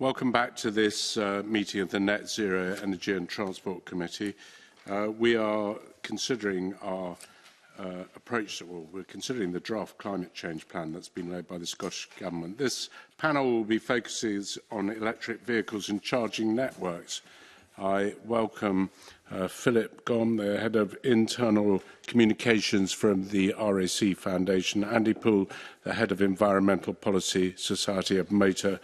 Welcome back to this meeting of the Net Zero Energy and Transport Committee. We are considering our approach, well, we're considering the draft climate change plan that's been led by the Scottish Government. This panel will be focusing on electric vehicles and charging networks. I welcome Philip Gom, the Head of Internal Communications from the RAC Foundation, Andy Poole, the Head of Environmental Policy, Society of Motor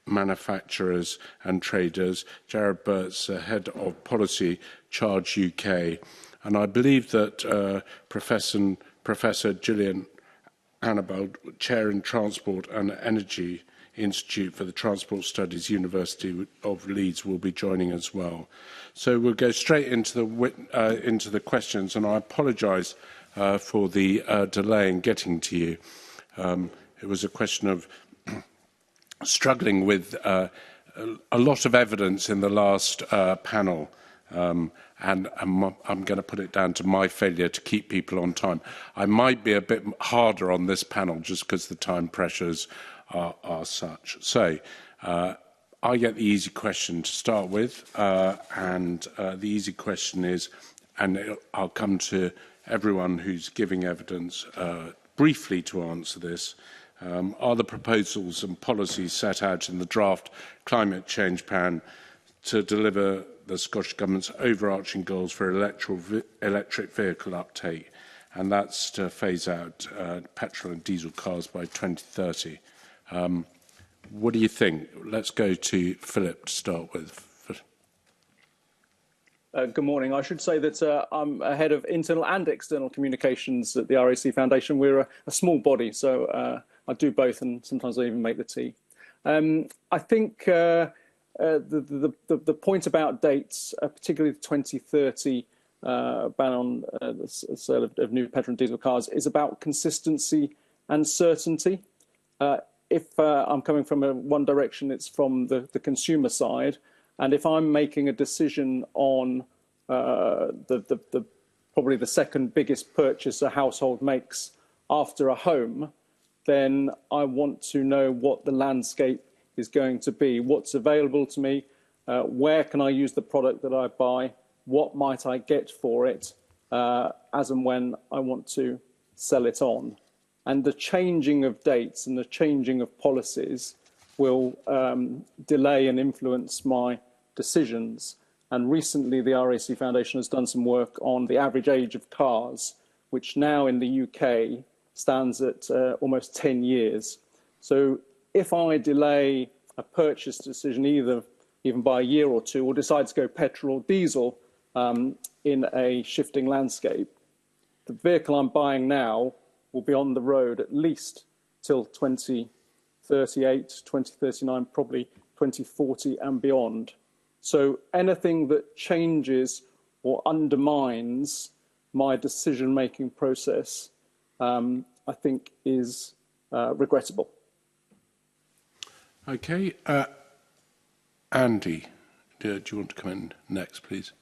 Manufacturers and Traders, Jared Burtz, Head of Policy, Charge UK, and I believe that Professor Gillian Annabel, Chair in Transport and Energy Institute for the Transport Studies, University of Leeds, will be joining as well. So we'll go straight into the questions, and I apologise for the delay in getting to you. It was a question of struggling with a lot of evidence in the last panel, and I'm going to put it down to my failure to keep people on time. I might be a bit harder on this panel just because the time pressures are such. So I get the easy question to start with, and the easy question is, and I'll come to everyone who's giving evidence briefly to answer this. Are the proposals and policies set out in the draft climate change plan to deliver the Scottish Government's overarching goals for electric vehicle uptake, and that's to phase out petrol and diesel cars by 2030? What do you think? Let's go to Philip to start with. Good morning. I should say that I'm a head of internal and external communications at the RAC Foundation. We're a small body, so I do both, and sometimes I even make the tea. I think the point about dates, particularly the 2030 ban on the sale of new petrol and diesel cars, is about consistency and certainty. If I'm coming from one direction, it's from the consumer side. And if I'm making a decision on probably the second biggest purchase a household makes after a home, then I want to know what the landscape is going to be, what's available to me, where can I use the product that I buy, what might I get for it, as and when I want to sell it on. And the changing of dates and the changing of policies will delay and influence my decisions. And recently the RAC Foundation has done some work on the average age of cars, which now in the UK stands at almost 10 years. So if I delay a purchase decision even by a year or two, or decide to go petrol or diesel in a shifting landscape, the vehicle I'm buying now will be on the road at least till 2038, 2039, probably 2040 and beyond. So anything that changes or undermines my decision-making process, I think, is regrettable. Okay. Andy, do you want to come in next, please?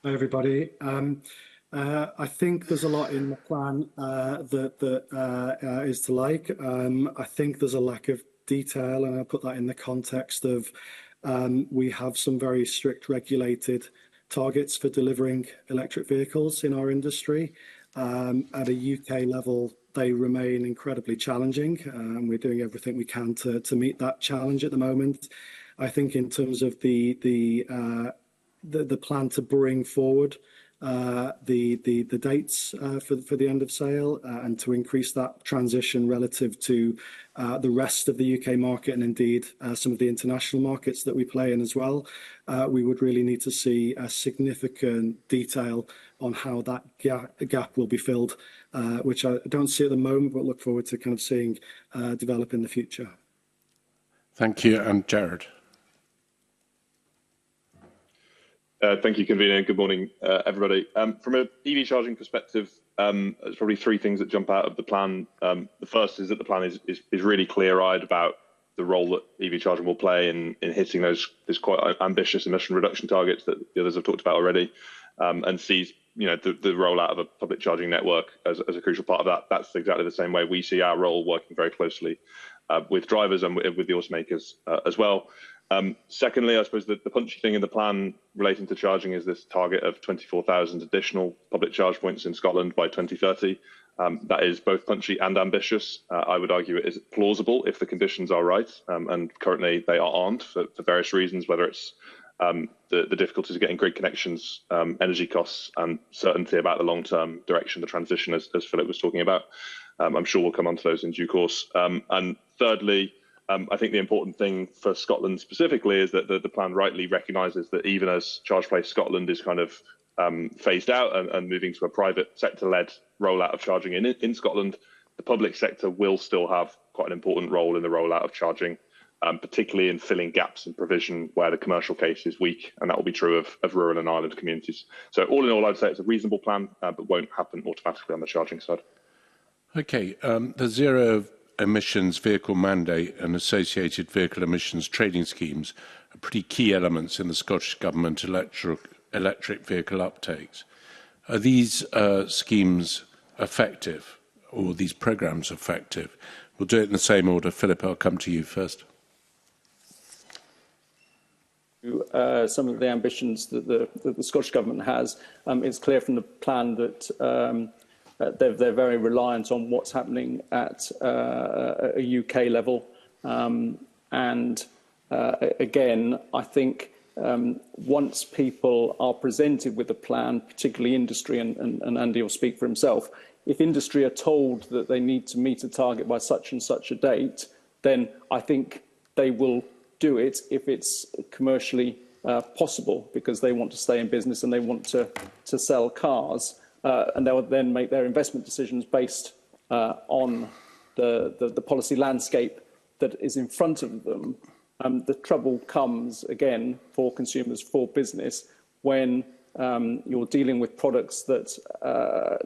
Hi, everybody. I think there's a lot in the plan that is to like. I think there's a lack of detail, and I put that in the context of we have some very strict regulated targets for delivering electric vehicles in our industry. At a UK level, they remain incredibly challenging, and we're doing everything we can to meet that challenge at the moment. I think in terms of the plan to bring forward the dates for the end of sale and to increase that transition relative to the rest of the UK market, and indeed some of the international markets that we play in as well, we would really need to see a significant detail on how that gap will be filled, which I don't see at the moment, but look forward to kind of seeing develop in the future. Thank you. And Jared. Thank you, convener. Good morning, everybody. From an EV charging perspective, there's probably three things that jump out of the plan. The first is that the plan is really clear-eyed about the role that EV charging will play in hitting those quite ambitious emission reduction targets that the others have talked about already, and sees the rollout of a public charging network as a crucial part of that. That's exactly the same way we see our role, working very closely with drivers and with the automakers as well. Secondly, I suppose the punchy thing in the plan relating to charging is this target of 24,000 additional public charge points in Scotland by 2030. That is both punchy and ambitious. I would argue it is plausible if the conditions are right, and currently they aren't for various reasons, whether it's the difficulties of getting grid connections, energy costs, and certainty about the long-term direction of the transition, as Philip was talking about. I'm sure we'll come on to those in due course. And thirdly, I think the important thing for Scotland specifically is that the plan rightly recognises that even as Charge Place Scotland is kind of phased out and moving to a private sector-led rollout of charging in Scotland, the public sector will still have quite an important role in the rollout of charging, particularly in filling gaps in provision where the commercial case is weak, and that will be true of rural and island communities. So all in all, I'd say it's a reasonable plan, but won't happen automatically on the charging side. Okay, the zero emissions vehicle mandate and associated vehicle emissions trading schemes are pretty key elements in the Scottish Government electric vehicle uptakes. Are these schemes effective, or these programmes effective? We'll do it in the same order. Philip, I'll come to you first. Some of the ambitions that the Scottish Government has, it's clear from the plan that they're very reliant on what's happening at a UK level. Again, I think once people are presented with a plan, particularly industry, and Andy will speak for himself, if industry are told that they need to meet a target by such and such a date, then I think they will do it if it's commercially possible, because they want to stay in business and they want to sell cars. And they will then make their investment decisions based on the policy landscape that is in front of them. The trouble comes, again, for consumers, for business, when you're dealing with products that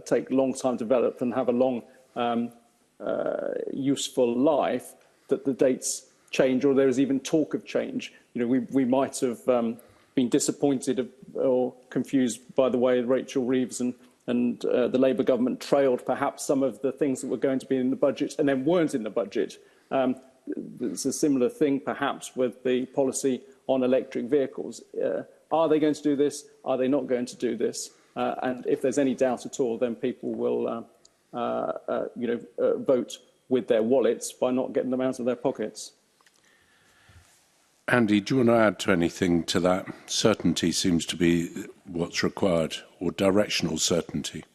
take a long time to develop and have a long useful life, that the dates change, or there is even talk of change. We might have been disappointed or confused by the way Rachel Reeves and the Labour government trailed perhaps some of the things that were going to be in the budget and then weren't in the budget. It's a similar thing perhaps with the policy on electric vehicles. Are they going to do this? Are they not going to do this? And if there's any doubt at all, then people will vote with their wallets by not getting them out of their pockets. Andy, do you want to add to anything to that? Certainty seems to be what's required, or directional certainty.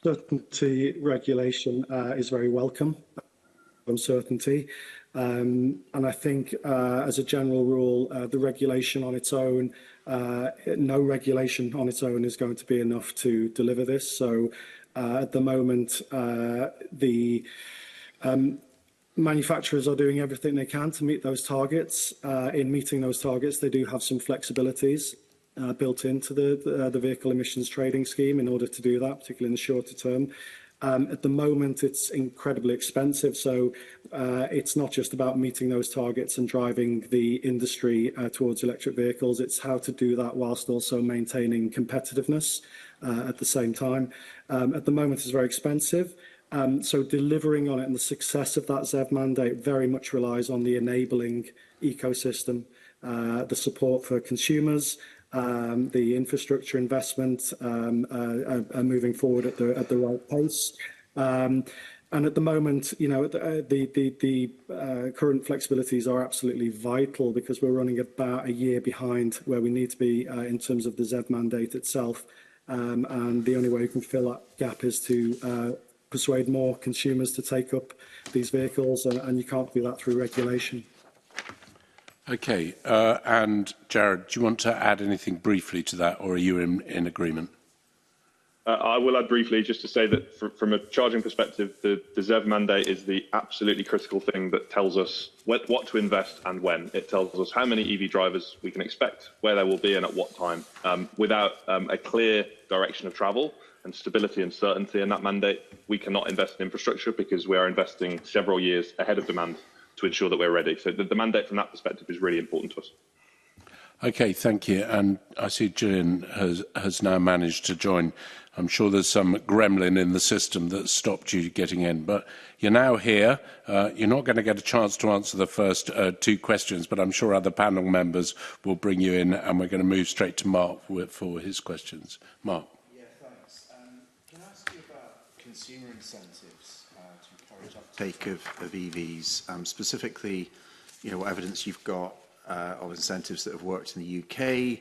Certainty regulation is very welcome, uncertainty. And I think as a general rule, the regulation on its own, no regulation on its own is going to be enough to deliver this. So at the moment, the manufacturers are doing everything they can to meet those targets. In meeting those targets, they do have some flexibilities built into the vehicle emissions trading scheme in order to do that, particularly in the shorter term. At the moment, it's incredibly expensive, so it's not just about meeting those targets and driving the industry towards electric vehicles. It's how to do that whilst also maintaining competitiveness at the same time. At the moment, it's very expensive. So delivering on it and the success of that ZEV mandate very much relies on the enabling ecosystem, the support for consumers, the infrastructure investment are moving forward at the right pace. And at the moment, the current flexibilities are absolutely vital, because we're running about a year behind where we need to be in terms of the ZEV mandate itself. And the only way we can fill that gap is to persuade more consumers to take up these vehicles, and you can't do that through regulation. Okay, and Jared, do you want to add anything briefly to that, or are you in agreement? I will add briefly, just to say that from a charging perspective, the ZEV mandate is the absolutely critical thing that tells us what to invest and when. It tells us how many EV drivers we can expect, where they will be and at what time. Without a clear direction of travel and stability and certainty in that mandate, we cannot invest in infrastructure, because we are investing several years ahead of demand to ensure that we're ready. So the mandate from that perspective is really important to us. Okay, thank you. And I see Gillian has now managed to join. I'm sure there's some gremlin in the system that stopped you getting in, but you're now here. You're not going to get a chance to answer the first two questions, but I'm sure other panel members will bring you in, and we're going to move straight to Mark for his questions. Mark. Yeah, thanks. Can I ask you about consumer incentives to encourage uptake of EVs, specifically, what evidence you've got of incentives that have worked in the UK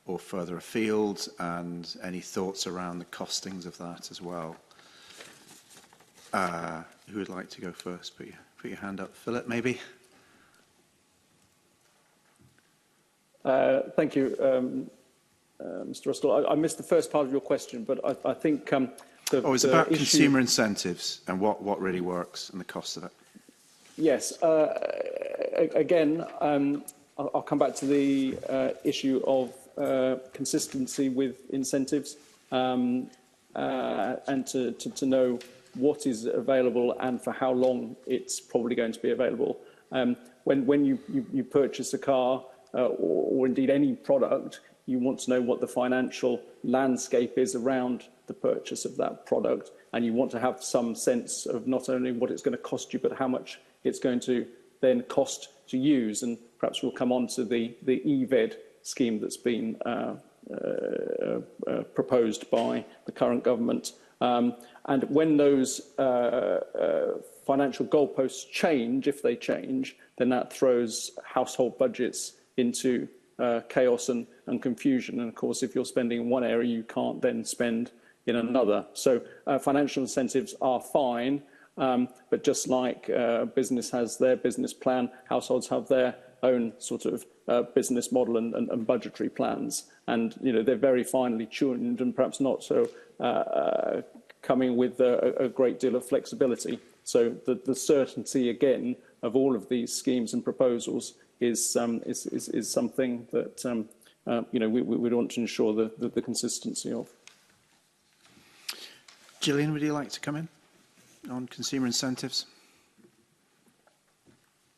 or further afield, and any thoughts around the costings of that as well? Who would like to go first? Put your hand up. Philip, maybe? Thank you, Mr. Ruskell. I missed the first part of your question, but I think it's about consumer incentives and what really works and the cost of it. Yes. Again, I'll come back to the issue of consistency with incentives and to know what is available and for how long it's probably going to be available. When you purchase a car or indeed any product, you want to know what the financial landscape is around the purchase of that product, and you want to have some sense of not only what it's going to cost you, but how much it's going to then cost to use. And perhaps we'll come on to the EVED scheme that's been proposed by the current government. And when those financial goalposts change, if they change, then that throws household budgets into chaos and confusion. And of course, if you're spending in one area, you can't then spend in another. So financial incentives are fine, but just like business has their business plan, households have their own sort of business model and budgetary plans. And, they're very finely tuned and perhaps not so coming with a great deal of flexibility. So the certainty, again, of all of these schemes and proposals is something that, we want to ensure the consistency of. Gillian, would you like to come in on consumer incentives?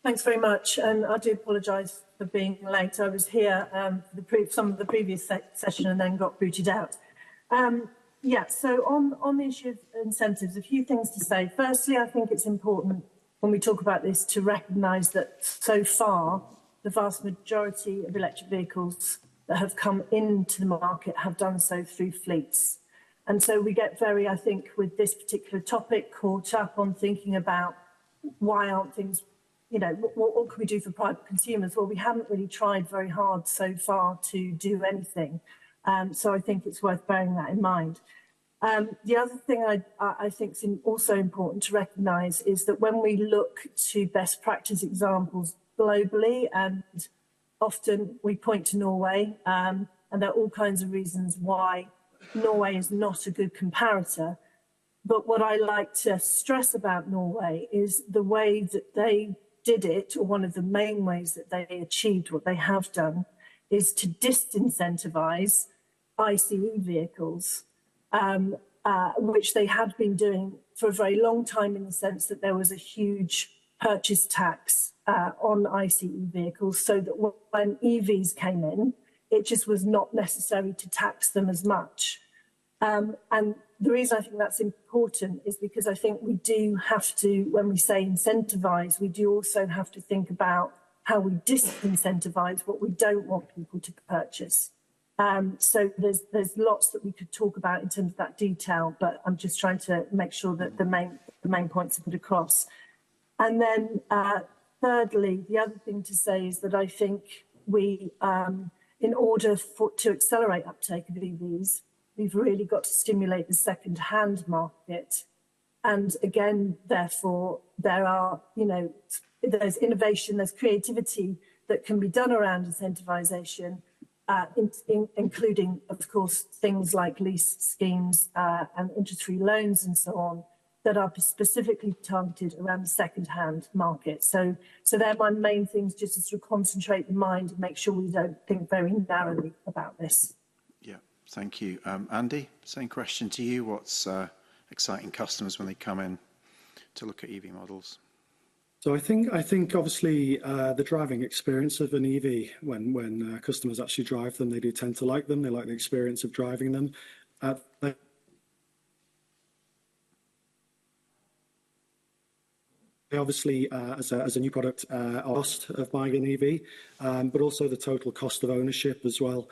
Thanks very much, and I do apologise for being late. I was here for some of the previous session and then got booted out. So on the issue of incentives, a few things to say. Firstly, I think it's important when we talk about this to recognise that so far the vast majority of electric vehicles that have come into the market have done so through fleets. And so we get very, I think, with this particular topic, caught up on thinking about why aren't things, what can we do for private consumers? Well, we haven't really tried very hard so far to do anything. So I think it's worth bearing that in mind. The other thing I think is also important to recognise is that when we look to best practice examples globally, and often we point to Norway, and there are all kinds of reasons why Norway is not a good comparator. But what I like to stress about Norway is the way that they did it, or one of the main ways that they achieved what they have done, is to disincentivise ICE vehicles, which they had been doing for a very long time, in the sense that there was a huge purchase tax on ICE vehicles, so that when EVs came in, it just was not necessary to tax them as much. And the reason I think that's important is because I think we do have to, when we say incentivise, we do also have to think about how we disincentivise what we don't want people to purchase. So there's lots that we could talk about in terms of that detail, but I'm just trying to make sure that the main points are put across. And then thirdly, the other thing to say is that I think we, in order to accelerate uptake of EVs, we've really got to stimulate the second-hand market. And again, therefore, there are, there's innovation, there's creativity that can be done around incentivisation, including, of course, things like lease schemes and interest-free loans and so on, that are specifically targeted around the second-hand market. So they're my main things, just to sort of concentrate the mind and make sure we don't think very narrowly about this. Yeah, thank you. Andy, same question to you. What's exciting customers when they come in to look at EV models? So I think obviously the driving experience of an EV, when customers actually drive them, they do tend to like them. They like the experience of driving them. Obviously, as a new product, cost of buying an EV, but also the total cost of ownership as well,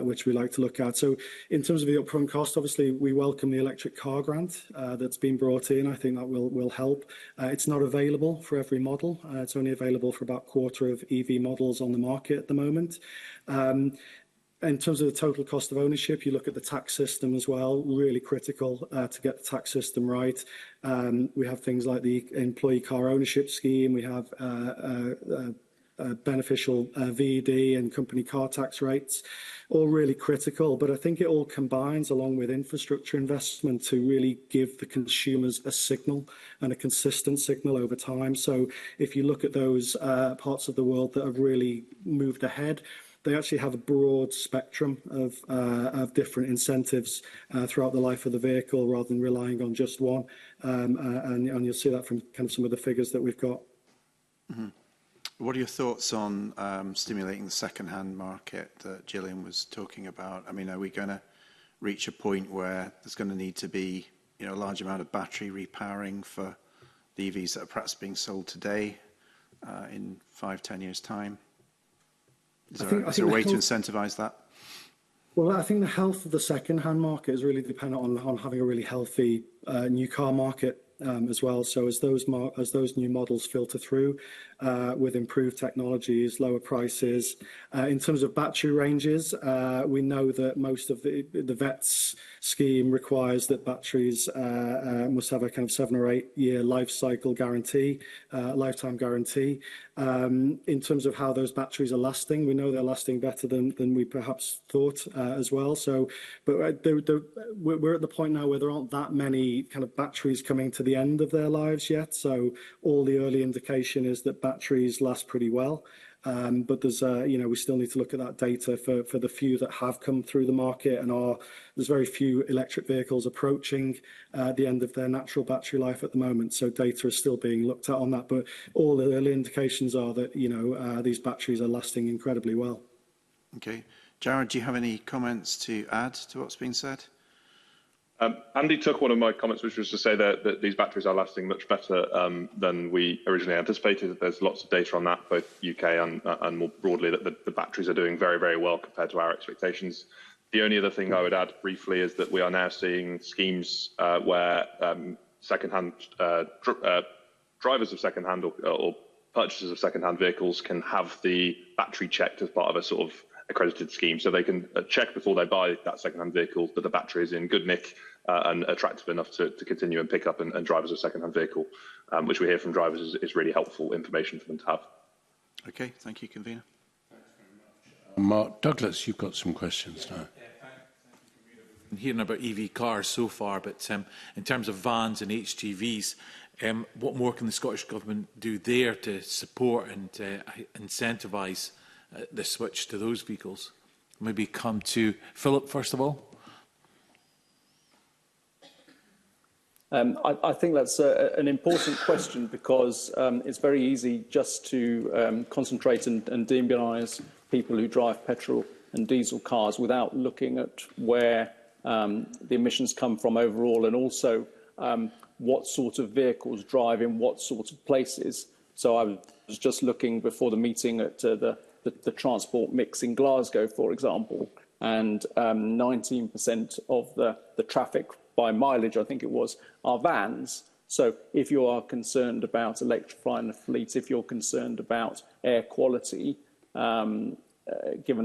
which we like to look at. So in terms of the upfront cost, obviously we welcome the electric car grant that's been brought in. I think that will help. It's not available for every model. It's only available for about a quarter of EV models on the market at the moment. In terms of the total cost of ownership, you look at the tax system as well, really critical to get the tax system right. We have things like the employee car ownership scheme, we have beneficial VED and company car tax rates, all really critical. But I think it all combines along with infrastructure investment to really give the consumers a signal and a consistent signal over time. So if you look at those parts of the world that have really moved ahead, they actually have a broad spectrum of different incentives throughout the life of the vehicle rather than relying on just one. And you'll see that from kind of some of the figures that we've got. Mm-hmm. What are your thoughts on stimulating the second-hand market that Gillian was talking about? I mean, are we going to reach a point where there's going to need to be, a large amount of battery repowering for the EVs that are perhaps being sold today in 5-10 years' time? Is there a way to incentivise that? Well, I think the health of the second-hand market is really dependent on having a really healthy new car market as well. So as those new models filter through with improved technologies, lower prices, in terms of battery ranges, we know that most of the VETS scheme requires that batteries must have a kind of 7 or 8 year life cycle guarantee, lifetime guarantee. In terms of how those batteries are lasting, we know they're lasting better than we perhaps thought as well. So, but we're at the point now where there aren't that many kind of batteries coming to the end of their lives yet. So all the early indication is that batteries last pretty well. But there's, we still need to look at that data for the few that have come through the market, and there's very few electric vehicles approaching the end of their natural battery life at the moment. So data is still being looked at on that, but all the early indications are that, these batteries are lasting incredibly well. Okay. Jared, do you have any comments to add to what's been said? Andy took one of my comments, which was to say that these batteries are lasting much better than we originally anticipated. There's lots of data on that, both UK and more broadly, that the batteries are doing very, very well compared to our expectations. The only other thing I would add briefly is that we are now seeing schemes where second-hand drivers of second-hand or purchasers of second-hand vehicles can have the battery checked as part of a sort of accredited scheme, so they can check before they buy that second-hand vehicle that the battery is in good nick and attractive enough to continue and pick up and drive as a second-hand vehicle, which we hear from drivers is really helpful information for them to have. Okay, thank you, convener. Mark Douglas, you've got some questions now. Been hearing about EV cars so far, but in terms of vans and HGVs, what more can the Scottish Government do there to support and incentivise the switch to those vehicles? Maybe come to Philip first of all. I think that's an important question because it's very easy just to concentrate and demonise people who drive petrol and diesel cars without looking at where the emissions come from overall, and also what sort of vehicles drive in what sort of places. So I was just looking before the meeting at the transport mix in Glasgow, for example, and 19% of the traffic by mileage, I think it was, are vans. So if you are concerned about electrifying the fleet, if you're concerned about air quality, given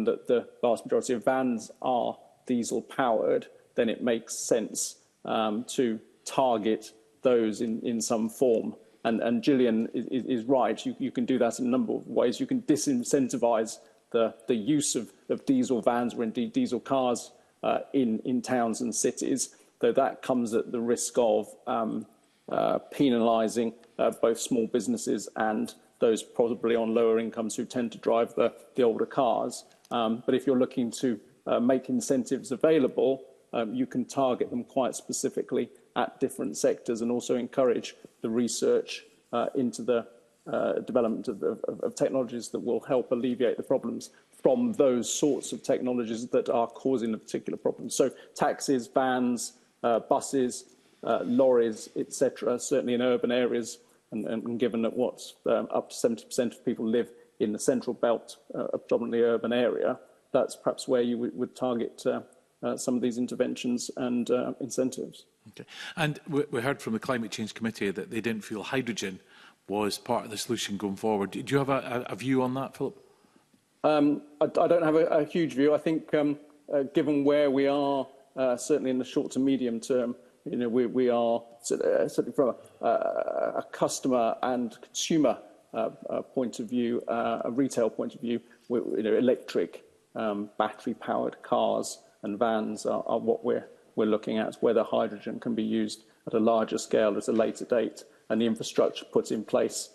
that the vast majority of vans are diesel powered, then it makes sense to target those in some form. And Gillian is right. You can do that in a number of ways. You can disincentivise the use of diesel vans or indeed diesel cars in towns and cities, though that comes at the risk of penalising both small businesses and those probably on lower incomes who tend to drive the older cars. But if you're looking to make incentives available, you can target them quite specifically at different sectors and also encourage the research into the development of technologies that will help alleviate the problems from those sorts of technologies that are causing a particular problem. So taxis, vans, buses, lorries, etc., certainly in urban areas, and given that up to 70% of people live in the central belt, a predominantly urban area, that's perhaps where you would target some of these interventions and incentives. Okay. And we heard from the Climate Change Committee that they didn't feel hydrogen was part of the solution going forward. Do you have a view on that, Philip? I don't have a huge view. I think given where we are, certainly in the short to medium term, we are certainly from a customer and consumer point of view, a retail point of view, electric battery-powered cars and vans are what we're looking at. Whether hydrogen can be used at a larger scale at a later date and the infrastructure put in place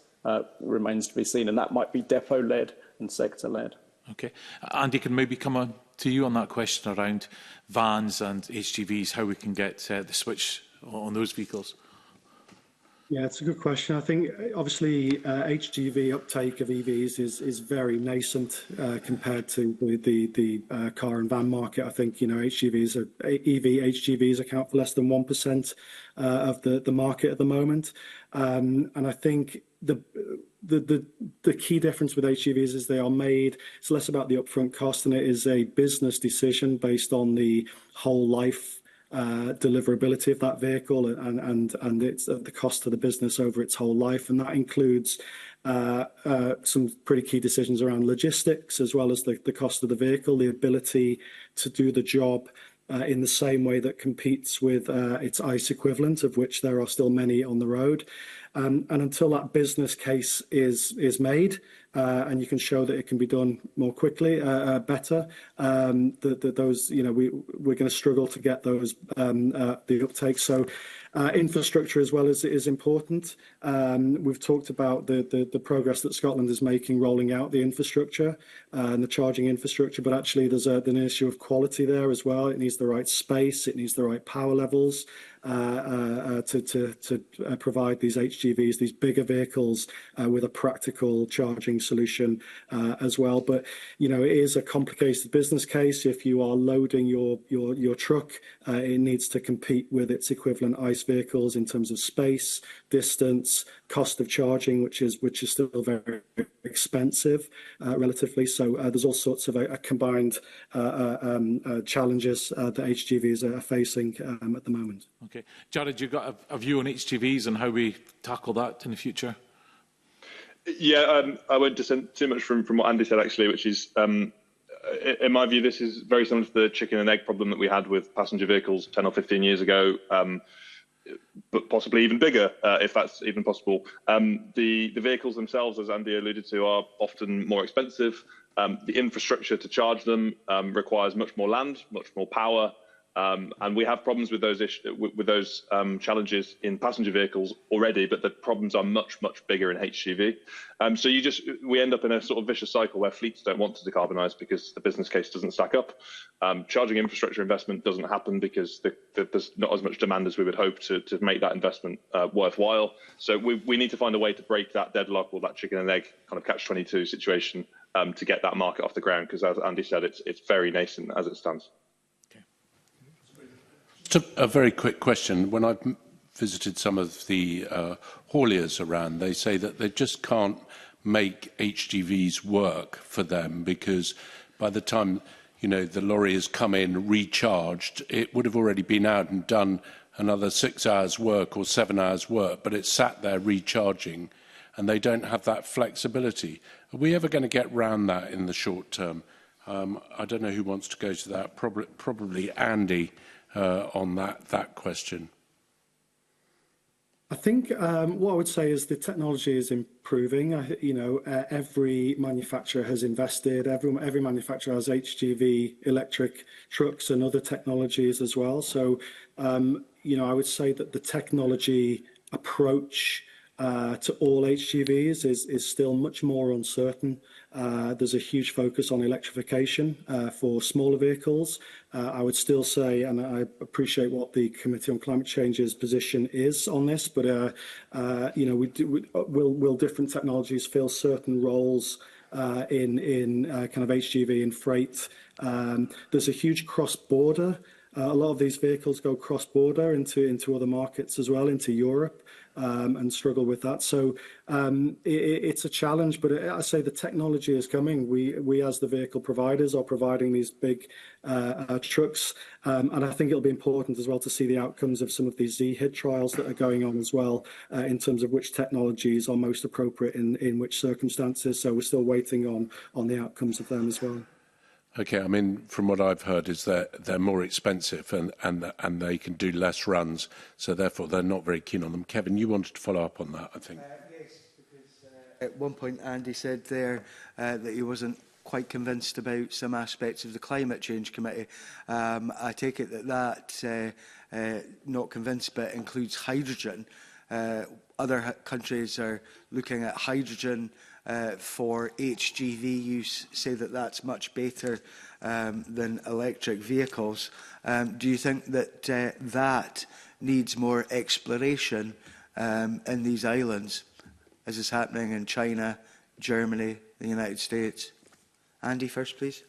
remains to be seen, and that might be depot-led and sector-led. Okay. Andy, can maybe come on to you on that question around vans and HGVs, how we can get the switch on those vehicles? Yeah, it's a good question. I think obviously HGV uptake of EVs is very nascent compared to the car and van market. I think HGVs account for less than 1% of the market at the moment, and I think the key difference with HGVs is they are made. It's less about the upfront cost, and it is a business decision based on the whole life deliverability of that vehicle and it's the cost to the business over its whole life, and that includes some pretty key decisions around logistics as well as the cost of the vehicle, the ability to do the job in the same way that competes with its ICE equivalent, of which there are still many on the road. And until that business case is made and you can show that it can be done more quickly, better, those we're going to struggle to get those the uptake. So infrastructure as well is important. We've talked about the progress that Scotland is making rolling out the infrastructure and the charging infrastructure, but actually there's an issue of quality there as well. It needs the right space, it needs the right power levels to provide these HGVs, these bigger vehicles, with a practical charging solution as well. But it is a complicated business case. If you are loading your truck, it needs to compete with its equivalent ICE vehicles in terms of space, distance, cost of charging, which is still very expensive relatively. So there's all sorts of combined challenges that HGVs are facing at the moment. Okay, Jared, you got a view on HGVs and how we tackle that in the future? Yeah, I won't dissent too much from what Andy said actually, which is in my view this is very similar to the chicken and egg problem that we had with passenger vehicles 10 or 15 years ago. But possibly even bigger, if that's even possible. The vehicles themselves, as Andy alluded to, are often more expensive. The infrastructure to charge them requires much more land, much more power, and we have problems with those challenges in passenger vehicles already. But the problems are much bigger in HGV. So we end up in a sort of vicious cycle where fleets don't want to decarbonise because the business case doesn't stack up. Charging infrastructure investment doesn't happen because there's not as much demand as we would hope to make that investment worthwhile. So we need to find a way to break that deadlock or that chicken and egg kind of catch-22 situation to get that market off the ground, because as Andy said, it's very nascent as it stands. Just a very quick question. When I've visited some of the hauliers around, they say that they just can't make HGVs work for them because by the time the lorry has come in, recharged, it would have already been out and done another 6 hours work or 7 hours work, but it's sat there recharging and they don't have that flexibility. Are we ever going to get round that in the short term? I don't know who wants to go to that. Probably Andy on that question. I think what I would say is the technology is improving. Every manufacturer has invested. Every manufacturer has HGV electric trucks and other technologies as well. So, I would say that the technology approach to all HGVs is still much more uncertain. There's a huge focus on electrification for smaller vehicles. I would still say, and I appreciate what the Committee on Climate Change's position is on this, but you know, will different technologies fill certain roles in kind of HGV and freight? There's a huge cross-border. A lot of these vehicles go cross-border into other markets as well, into Europe, and struggle with that. So it's a challenge, but I say the technology is coming. We as the vehicle providers are providing these big trucks, and I think it'll be important as well to see the outcomes of some of these ZHID trials that are going on as well, in terms of which technologies are most appropriate in which circumstances. So we're still waiting on the outcomes of them as well. Okay, I mean, from what I've heard is that they're more expensive and they can do less runs, so therefore they're not very keen on them. Kevin, you wanted to follow up on that, I think. Yes, because at one point Andy said there that he wasn't quite convinced about some aspects of the Climate Change Committee. I take it that not convinced, but includes hydrogen. Other countries are looking at hydrogen for HGV use, say that that's much better than electric vehicles. Do you think that that needs more exploration in these islands, as is happening in China, Germany, the United States? Andy, first, please.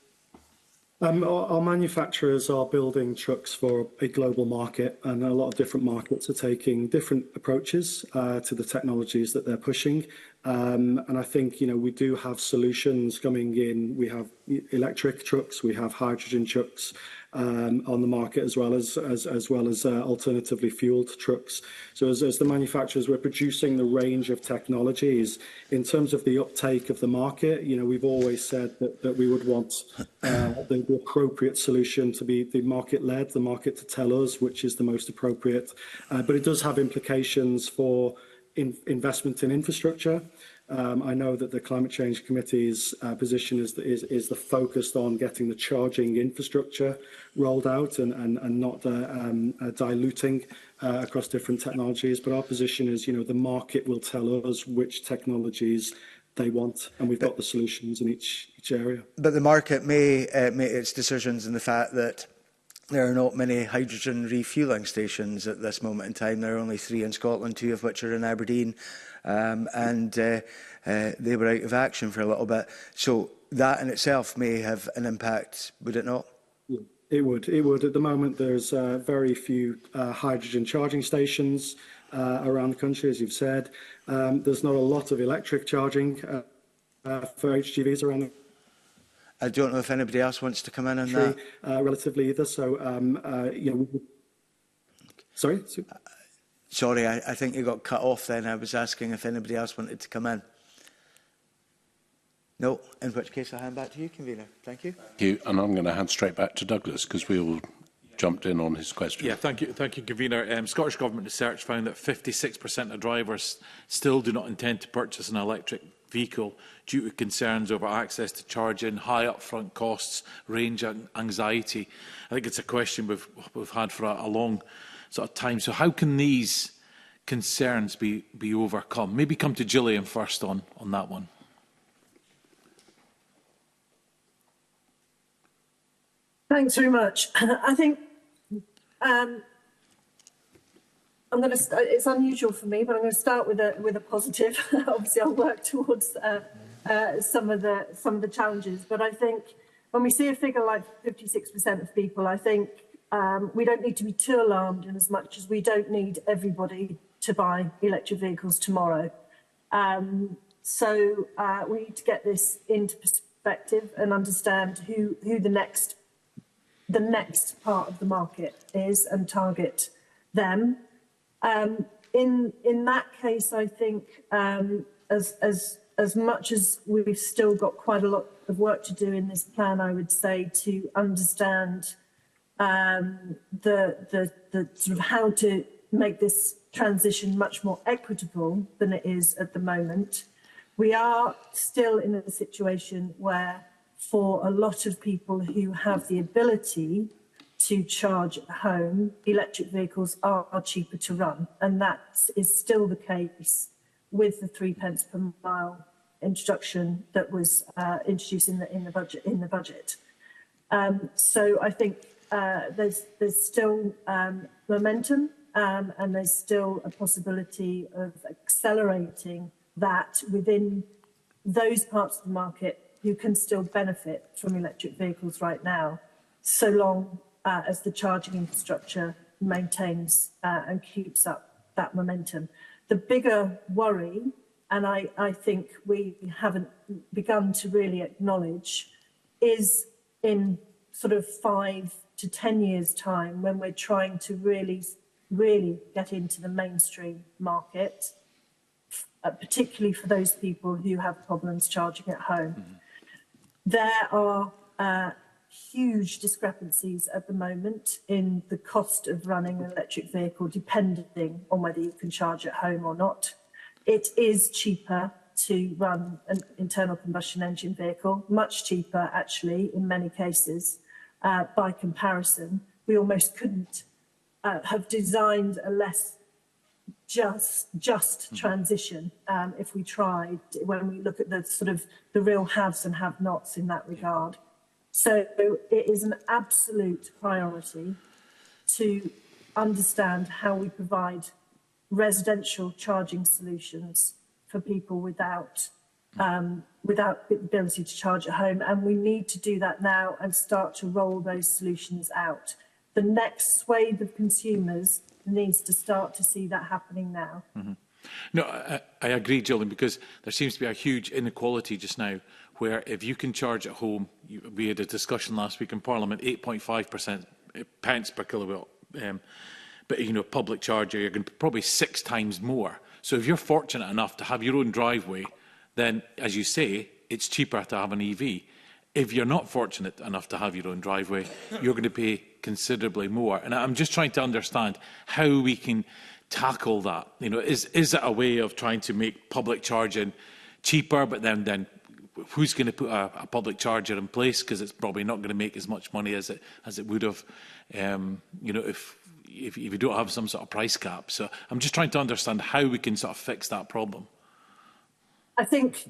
Our manufacturers are building trucks for a global market, and a lot of different markets are taking different approaches to the technologies that they're pushing. And I think, you know, we do have solutions coming in. We have electric trucks, we have hydrogen trucks on the market, as well as alternatively fueled trucks. So as the manufacturers, we're producing the range of technologies. In terms of the uptake of the market, you know, we've always said that we would want the appropriate solution to be the market-led, the market to tell us which is the most appropriate. But it does have implications for investment in infrastructure. I know that the Climate Change Committee's position is the focused on getting the charging infrastructure rolled out and not diluting across different technologies. But our position is, you know, the market will tell us which technologies they want, and we've got the solutions in each area. But the market may make its decisions in the fact that there are not many hydrogen refuelling stations at this moment in time. There are only 3 in Scotland, 2 of which are in Aberdeen, and they were out of action for a little bit. So that in itself may have an impact, would it not? It would. It would. At the moment, there's very few hydrogen charging stations around the country, as you've said. There's not a lot of electric charging for HGVs around the I don't know if anybody else wants to come in on that. Relatively either. So, you know, sorry? Sorry, I think you got cut off then. I was asking if anybody else wanted to come in. No, in which case I'll hand back to you, Convener. Thank you. Thank you, and I'm going to hand straight back to Douglas, because we all jumped in on his question. Yeah, thank you, Convener. Scottish Government research found that 56% of drivers still do not intend to purchase an electric vehicle due to concerns over access to charging, high upfront costs, range and anxiety. I think it's a question we've had for a long sort of time. So how can these concerns be overcome? Maybe come to Gillian first on that one. Thanks very much. I think I'm going to. It's unusual for me, but I'm going to start with a positive. Obviously, I'll work towards some of the challenges. But I think when we see a figure like 56% of people, I think we don't need to be too alarmed, in as much as we don't need everybody to buy electric vehicles tomorrow. So we need to get this into perspective and understand who the next part of the market is and target them. In that case, I think as much as we've still got quite a lot of work to do in this plan, I would say, to understand the sort of how to make this transition much more equitable than it is at the moment. We are still in a situation where, for a lot of people who have the ability to charge at home, electric vehicles are cheaper to run, and that is still the case with the 3 pence per mile introduction that was introduced in the budget. So I think there's still momentum, and there's still a possibility of accelerating that within those parts of the market who can still benefit from electric vehicles right now, so long as the charging infrastructure maintains and keeps up that momentum. The bigger worry, and I think we haven't begun to really acknowledge, is in sort of 5 to 10 years' time, when we're trying to really get into the mainstream market, particularly for those people who have problems charging at home. Mm-hmm. There are huge discrepancies at the moment in the cost of running an electric vehicle, depending on whether you can charge at home or not. It is cheaper to run an internal combustion engine vehicle, much cheaper actually in many cases. By comparison, we almost couldn't have designed a less just transition if we tried, when we look at the sort of the real haves and have-nots in that regard. So it is an absolute priority to understand how we provide residential charging solutions for people without the ability to charge at home. And we need to do that now and start to roll those solutions out. The next swathe of consumers needs to start to see that happening now. Mm-hmm. No, I agree, Gillian, because there seems to be a huge inequality just now, where if you can charge at home, we had a discussion last week in Parliament, 8.5% pence per kilowatt, but you know, public charger, you're going to probably 6 times more. So if you're fortunate enough to have your own driveway, then, as you say, it's cheaper to have an EV. If you're not fortunate enough to have your own driveway, you're going to pay considerably more. And I'm just trying to understand how we can tackle that. You know, is it a way of trying to make public charging cheaper, but then who's going to put a public charger in place? Because it's probably not going to make as much money as it would have, you know, if you don't have some sort of price cap. So I'm just trying to understand how we can sort of fix that problem. I think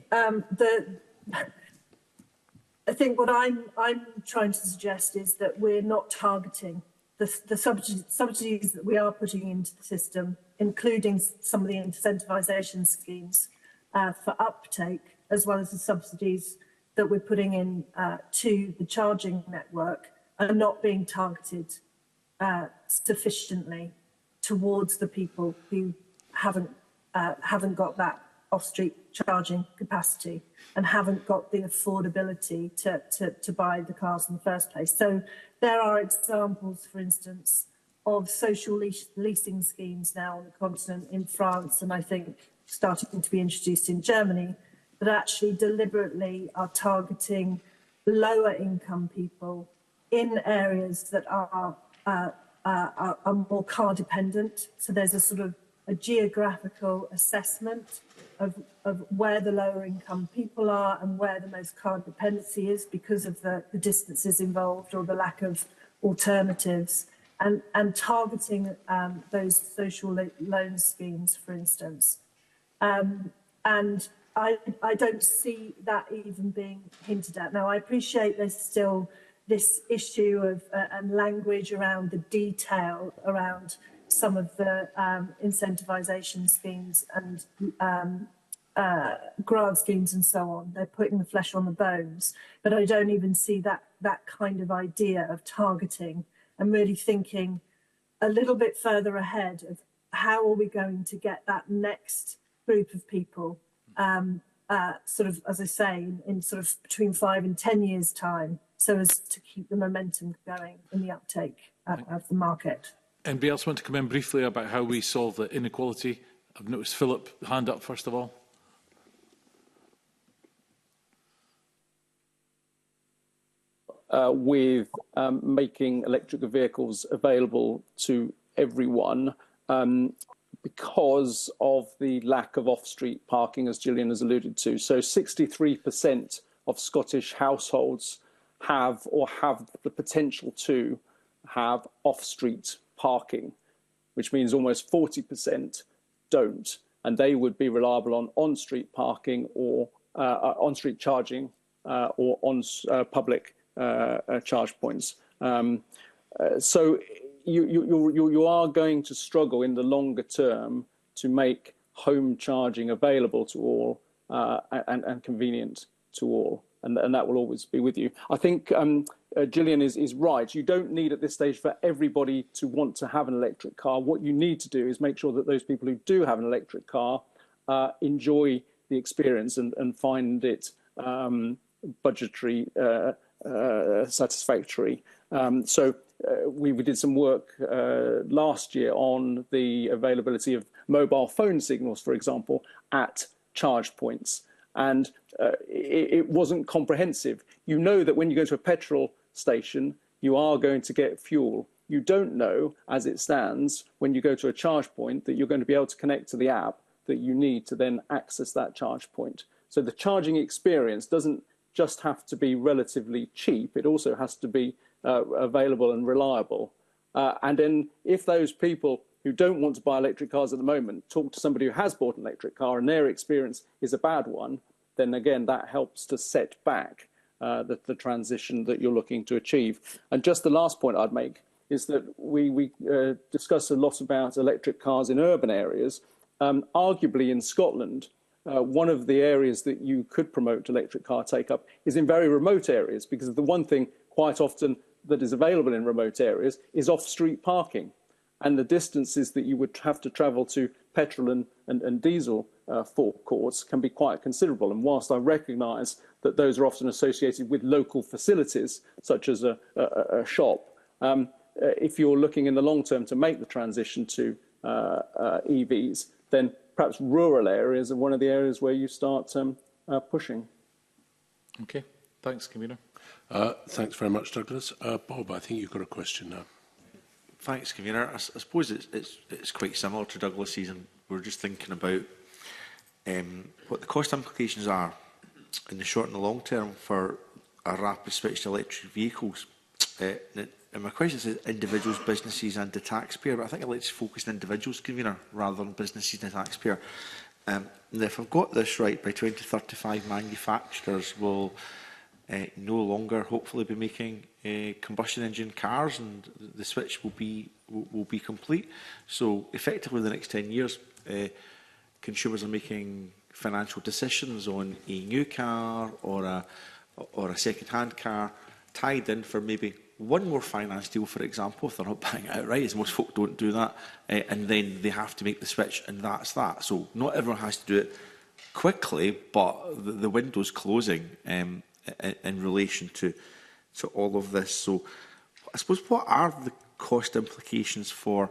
what I'm trying to suggest is that we're not targeting the subsidies that we are putting into the system, including some of the incentivisation schemes for uptake, as well as the subsidies that we're putting in to the charging network, are not being targeted sufficiently towards the people who haven't got that off-street charging capacity and haven't got the affordability to buy the cars in the first place. So there are examples, for instance, of social leasing schemes now on the continent in France, and I think starting to be introduced in Germany, that actually deliberately are targeting lower income people in areas that are more car dependent. So there's a sort of a geographical assessment of where the lower income people are and where the most car dependency is because of the distances involved or the lack of alternatives, and targeting those social loan schemes, for instance. And I don't see that even being hinted at. Now, I appreciate there's still this issue of and language around the detail around some of the incentivisation schemes and grant schemes and so on. They're putting the flesh on the bones, but I don't even see that kind of idea of targeting and really thinking a little bit further ahead of how are we going to get that next group of people, sort of, as I say, in sort of between 5 and 10 years' time, so as to keep the momentum going in the uptake of the market. Anybody else want to come in briefly about how we solve the inequality? I've noticed Philip, hand up first of all. With making electric vehicles available to everyone, because of the lack of off-street parking, as Gillian has alluded to. So 63% of Scottish households have the potential to have off-street parking, which means almost 40% don't. and they would be reliable on on-street parking or on-street charging or on public charge points. So you are going to struggle in the longer term to make home charging available to all and convenient to all. And that will always be with you. I think Gillian is right. You don't need at this stage for everybody to want to have an electric car. What you need to do is make sure that those people who do have an electric car enjoy the experience and find it budgetary satisfactory. So we did some work last year on the availability of mobile phone signals, for example, at charge points. And it wasn't comprehensive. You know that when you go to a petrol station, you are going to get fuel. You don't know, as it stands, when you go to a charge point, that you're going to be able to connect to the app that you need to then access that charge point. So the charging experience doesn't just have to be relatively cheap. It also has to be available and reliable. And then if those people who don't want to buy electric cars at the moment talk to somebody who has bought an electric car and their experience is a bad one, then again, that helps to set back the transition that you're looking to achieve. And just the last point I'd make is that we discuss a lot about electric cars in urban areas. Arguably in Scotland, one of the areas that you could promote electric car take-up is in very remote areas, because the one thing quite often that is available in remote areas is off-street parking. And the distances that you would have to travel to petrol and diesel forecourts can be quite considerable. And whilst I recognise that those are often associated with local facilities, such as a shop, if you're looking in the long term to make the transition to EVs, then perhaps rural areas are one of the areas where you start pushing. Okay, thanks, Convener. Thanks very much, Douglas. Bob, I think you've got a question now. Thanks, Convener. I suppose it's quite similar to Douglas's, and we're just thinking about what the cost implications are in the short and the long term for a rapid switch to electric vehicles. And my question is individuals, businesses and the taxpayer, but I think I'd like to focus on individuals, Convener, rather than businesses and the taxpayer. And if I've got this right, by 2035 manufacturers will no longer hopefully be making combustion engine cars, and the switch will be complete. So effectively in the next 10 years, consumers are making financial decisions on a new car or a second-hand car tied in for maybe one more finance deal, for example, if they're not buying it outright, as most folk don't do that, and then they have to make the switch, and that's that. So not everyone has to do it quickly, but the window's closing in relation to all of this. So I suppose, what are the cost implications for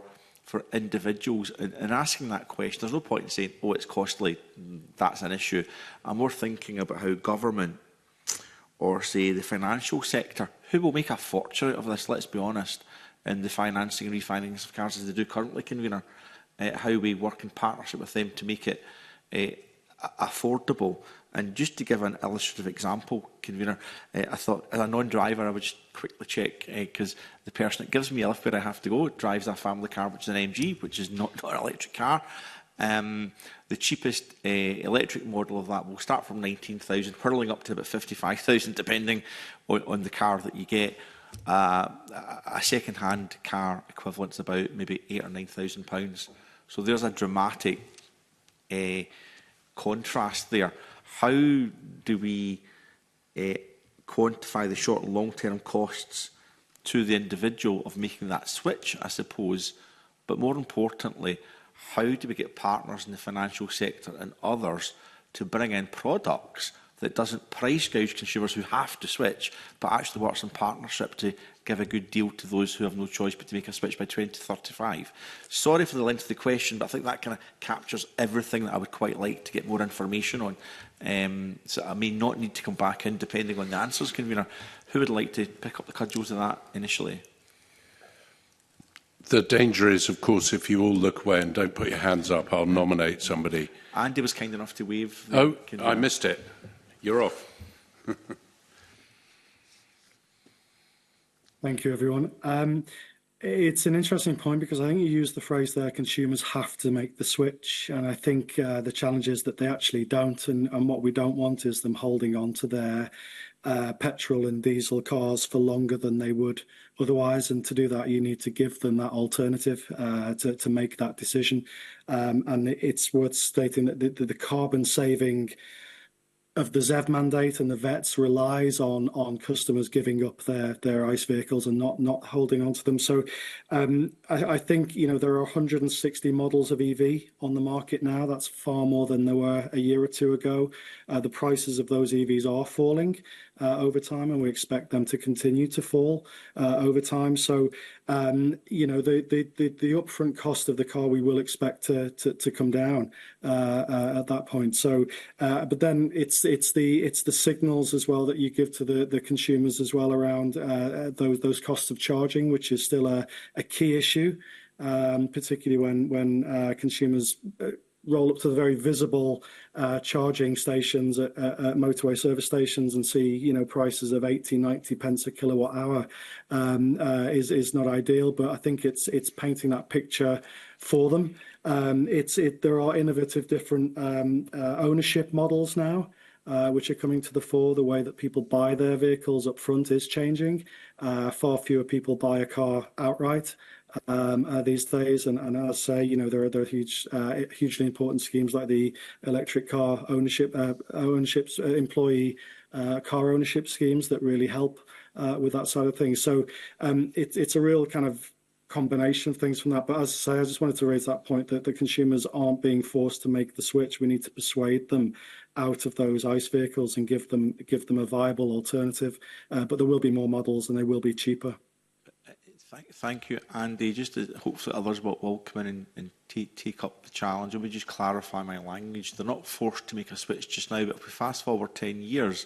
individuals? And asking that question, there's no point in saying, oh, it's costly, that's an issue. I'm more thinking about how government, or say the financial sector, who will make a fortune out of this, let's be honest, in the financing and refinancing of cars as they do currently, Convener, how we work in partnership with them to make it affordable. And just to give an illustrative example, Convener, I thought as a non-driver I would just quickly check, because the person that gives me a lift where I have to go drives a family car, which is an MG, which is not an electric car. The cheapest electric model of that will start from 19,000, hurling up to about 55,000, depending on the car that you get. A second-hand car equivalent is about maybe £8,000 or £9,000. So there's a dramatic contrast there. How do we quantify the short and long-term costs to the individual of making that switch, I suppose? But more importantly, how do we get partners in the financial sector and others to bring in products that doesn't price gouge consumers who have to switch, but actually works in partnership to give a good deal to those who have no choice but to make a switch by 2035? Sorry for the length of the question, but I think that kind of captures everything that I would quite like to get more information on. So I may not need to come back in depending on the answers, Convener. Who would like to pick up the cudgels of that initially? The danger is, of course, if you all look away and don't put your hands up, I'll nominate somebody. Andy was kind enough to wave. Oh, I missed it. You're off. Thank you, everyone. It's an interesting point because I think you used the phrase there, consumers have to make the switch. And I think the challenge is that they actually don't. And what we don't want is them holding on to their petrol and diesel cars for longer than they would otherwise. And to do that, you need to give them that alternative to make that decision. And it's worth stating that the carbon saving of the ZEV mandate and the VETs relies on customers giving up their ICE vehicles and not holding on to them. So I think there are 160 models of EV on the market now. That's far more than there were a year or two ago. The prices of those EVs are falling over time, and we expect them to continue to fall over time. So the upfront cost of the car we will expect to come down at that point. So but then it's the signals as well that you give to the consumers as well around those costs of charging, which is still a key issue, particularly when consumers roll up to the very visible charging stations at motorway service stations and see prices of 80-90 pence a kilowatt hour is not ideal, but I think it's painting that picture for them. There are innovative different ownership models now, which are coming to the fore. The way that people buy their vehicles up front is changing. Far fewer people buy a car outright these days, and as I say, there are hugely important schemes like the electric car ownerships, employee car ownership schemes that really help with that side of things. So it's a real kind of combination of things from that. But as I say, I just wanted to raise that point that the consumers aren't being forced to make the switch. We need to persuade them out of those ICE vehicles and give them a viable alternative. But there will be more models and they will be cheaper. Thank you, Andy. Just hopefully others will come in and take up the challenge. Let me just clarify my language. They're not forced to make a switch just now, but if we fast forward 10 years,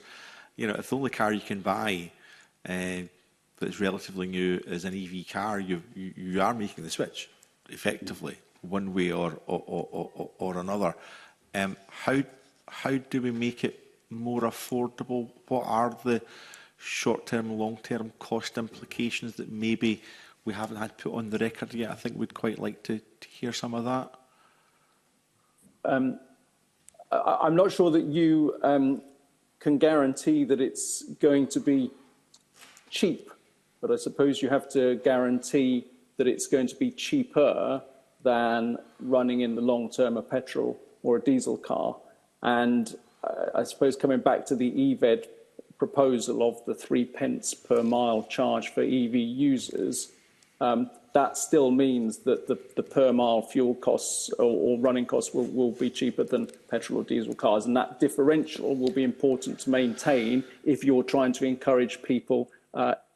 if the only car you can buy that's relatively new is an EV car, you are making the switch effectively, one way or another. How do we make it more affordable? What are the short-term, long-term cost implications that maybe we haven't had put on the record yet? I think we'd quite like to hear some of that. I'm not sure that you can guarantee that it's going to be cheap, but I suppose you have to guarantee that it's going to be cheaper than running in the long term a petrol or a diesel car. And I suppose coming back to the EVED proposal of the 3 pence per mile charge for EV users, that still means that the per mile fuel costs or running costs will be cheaper than petrol or diesel cars. And that differential will be important to maintain if you're trying to encourage people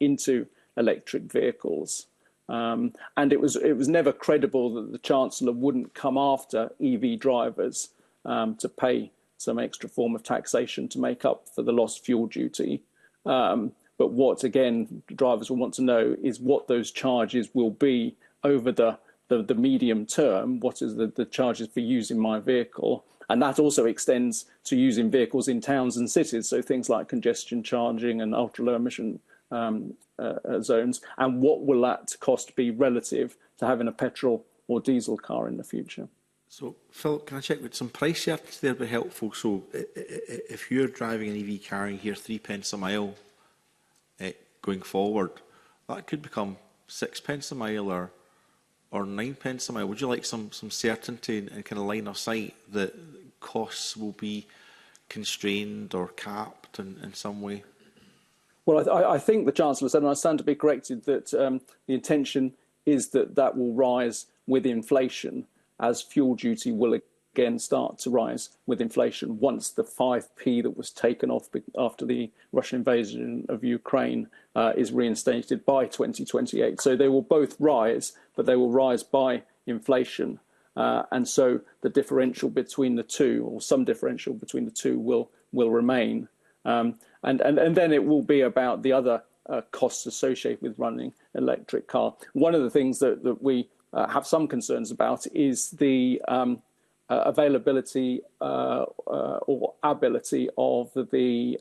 into electric vehicles. And it was never credible that the Chancellor wouldn't come after EV drivers to pay some extra form of taxation to make up for the lost fuel duty. But what, again, drivers will want to know is what those charges will be over the medium term. What is the charges for using my vehicle? And that also extends to using vehicles in towns and cities, so things like congestion charging and ultra-low emission zones. And what will that cost be relative to having a petrol or diesel car in the future? So, Philip, can I check with some price certainty there would be helpful? So, if you're driving an EV car and you hear 3 pence a mile going forward, that could become 6 pence a mile or 9 pence a mile. Would you like some certainty and kind of line of sight that costs will be constrained or capped in some way? Well, I think the Chancellor said, and I stand to be corrected, that the intention is that will rise with inflation, as fuel duty will again start to rise with inflation once the 5p that was taken off after the Russian invasion of Ukraine is reinstated by 2028. So they will both rise, but they will rise by inflation. And so the differential between the two, or some differential between the two, will remain. And then it will be about the other costs associated with running an electric car. One of the things that we have some concerns about is the availability or ability of the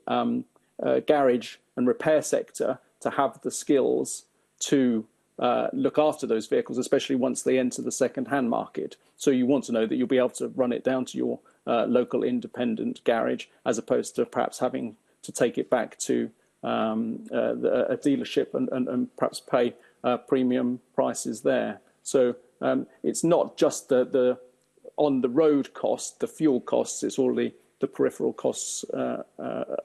garage and repair sector to have the skills to look after those vehicles, especially once they enter the second-hand market. So you want to know that you'll be able to run it down to your local independent garage, as opposed to perhaps having to take it back to a dealership and perhaps pay premium prices there. So it's not just the on the road cost, the fuel costs, it's all the peripheral costs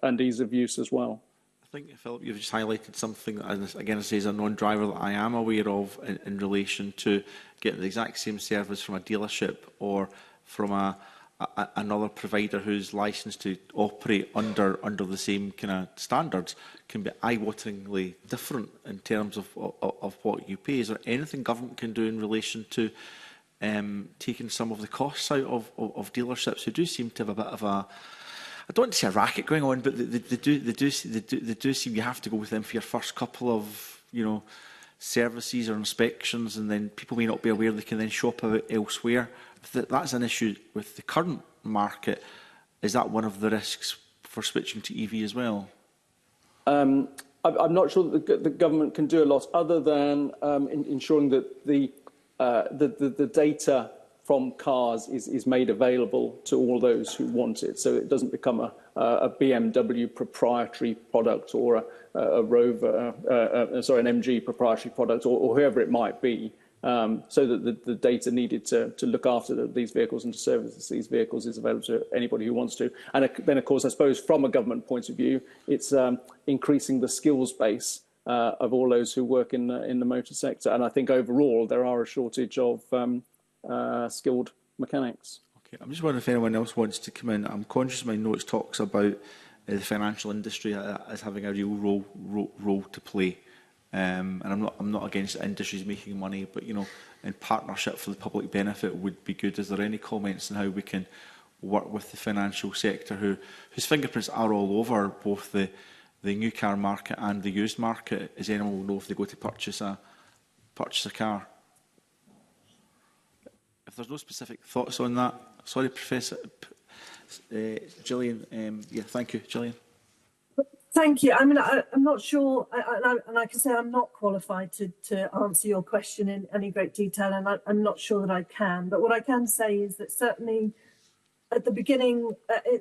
and ease of use as well. I think, Philip, you've just highlighted something, and again, I say as a non-driver, that I am aware of in relation to getting the exact same service from a dealership or from another provider who's licensed to operate under the same kind of standards can be eye-wateringly different in terms of what you pay. Is there anything government can do in relation to taking some of the costs out of dealerships who do seem to have a bit of a, I don't want to say a racket going on, but they do seem you have to go with them for your first couple of, services or inspections, and then people may not be aware they can then shop out elsewhere. That's an issue with the current market. Is that one of the risks for switching to EV as well? I'm not sure that the government can do a lot other than ensuring that the data from cars is made available to all those who want it, so it doesn't become a BMW proprietary product or a Rover, an MG proprietary product, or whoever it might be, so that the data needed to look after these vehicles and to service these vehicles is available to anybody who wants to. And then, of course, I suppose from a government point of view, it's increasing the skills base of all those who work in the motor sector. And I think overall there are a shortage of skilled mechanics. Okay, I'm just wondering if anyone else wants to come in. I'm conscious my notes talks about the financial industry as having a real role to play. And I'm not against industries making money, but in partnership for the public benefit would be good. Is there any comments on how we can work with the financial sector whose fingerprints are all over both the new car market and the used market, as anyone will know if they go to purchase a car? If there's no specific thoughts on that, sorry, Professor Gillian. Yeah, thank you, Gillian. Thank you. I mean, I'm not sure, and I can say I'm not qualified to answer your question in any great detail, and I'm not sure that I can. But what I can say is that certainly at the beginning,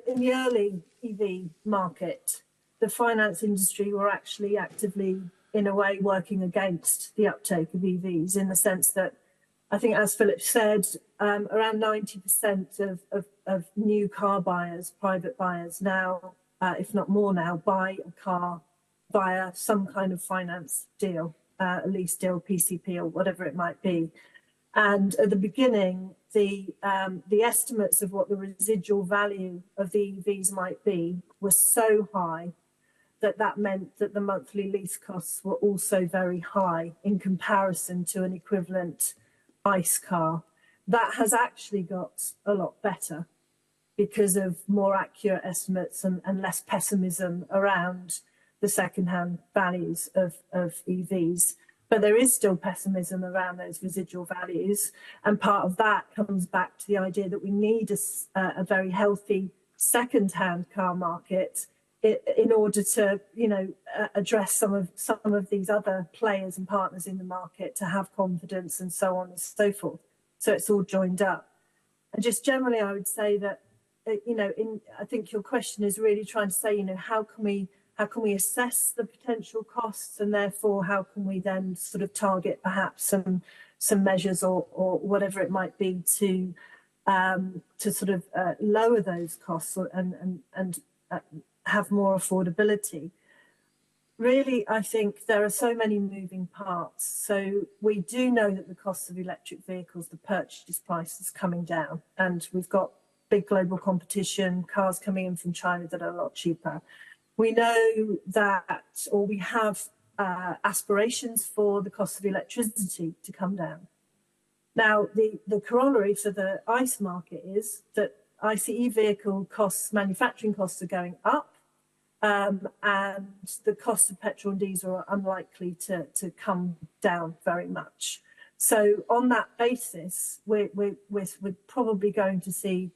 in the early EV market, the finance industry were actually actively, in a way, working against the uptake of EVs, in the sense that I think, as Philip said, around 90% of new car buyers, private buyers now, if not more now, buy a car via some kind of finance deal, a lease deal, PCP, or whatever it might be. And at the beginning, the estimates of what the residual value of the EVs might be were so high that meant that the monthly lease costs were also very high in comparison to an equivalent ICE car. That has actually got a lot better because of more accurate estimates and less pessimism around the second-hand values of EVs. But there is still pessimism around those residual values. And part of that comes back to the idea that we need a very healthy second-hand car market in order to, address some of these other players and partners in the market, to have confidence and so on and so forth. So it's all joined up. And just generally, I would say that, I think your question is really trying to say, how can we assess the potential costs, and therefore how can we then sort of target perhaps some measures or whatever it might be to sort of lower those costs and have more affordability. Really, I think there are so many moving parts. So we do know that the cost of electric vehicles, the purchase price, is coming down, and we've got big global competition, cars coming in from China that are a lot cheaper. We know that, or we have aspirations for the cost of electricity to come down. Now, the corollary for the ICE market is that ICE vehicle costs, manufacturing costs, are going up, and the cost of petrol and diesel are unlikely to come down very much. So on that basis, we're probably going to see,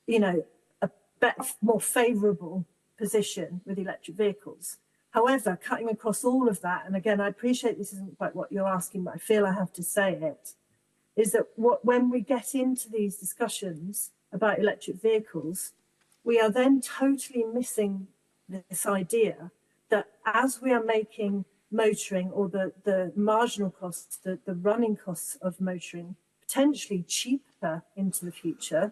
a more favourable position with electric vehicles. However, cutting across all of that, and again, I appreciate this isn't quite what you're asking, but I feel I have to say it, is that when we get into these discussions about electric vehicles, we are then totally missing this idea that as we are making motoring, or the marginal costs, the running costs of motoring potentially cheaper into the future,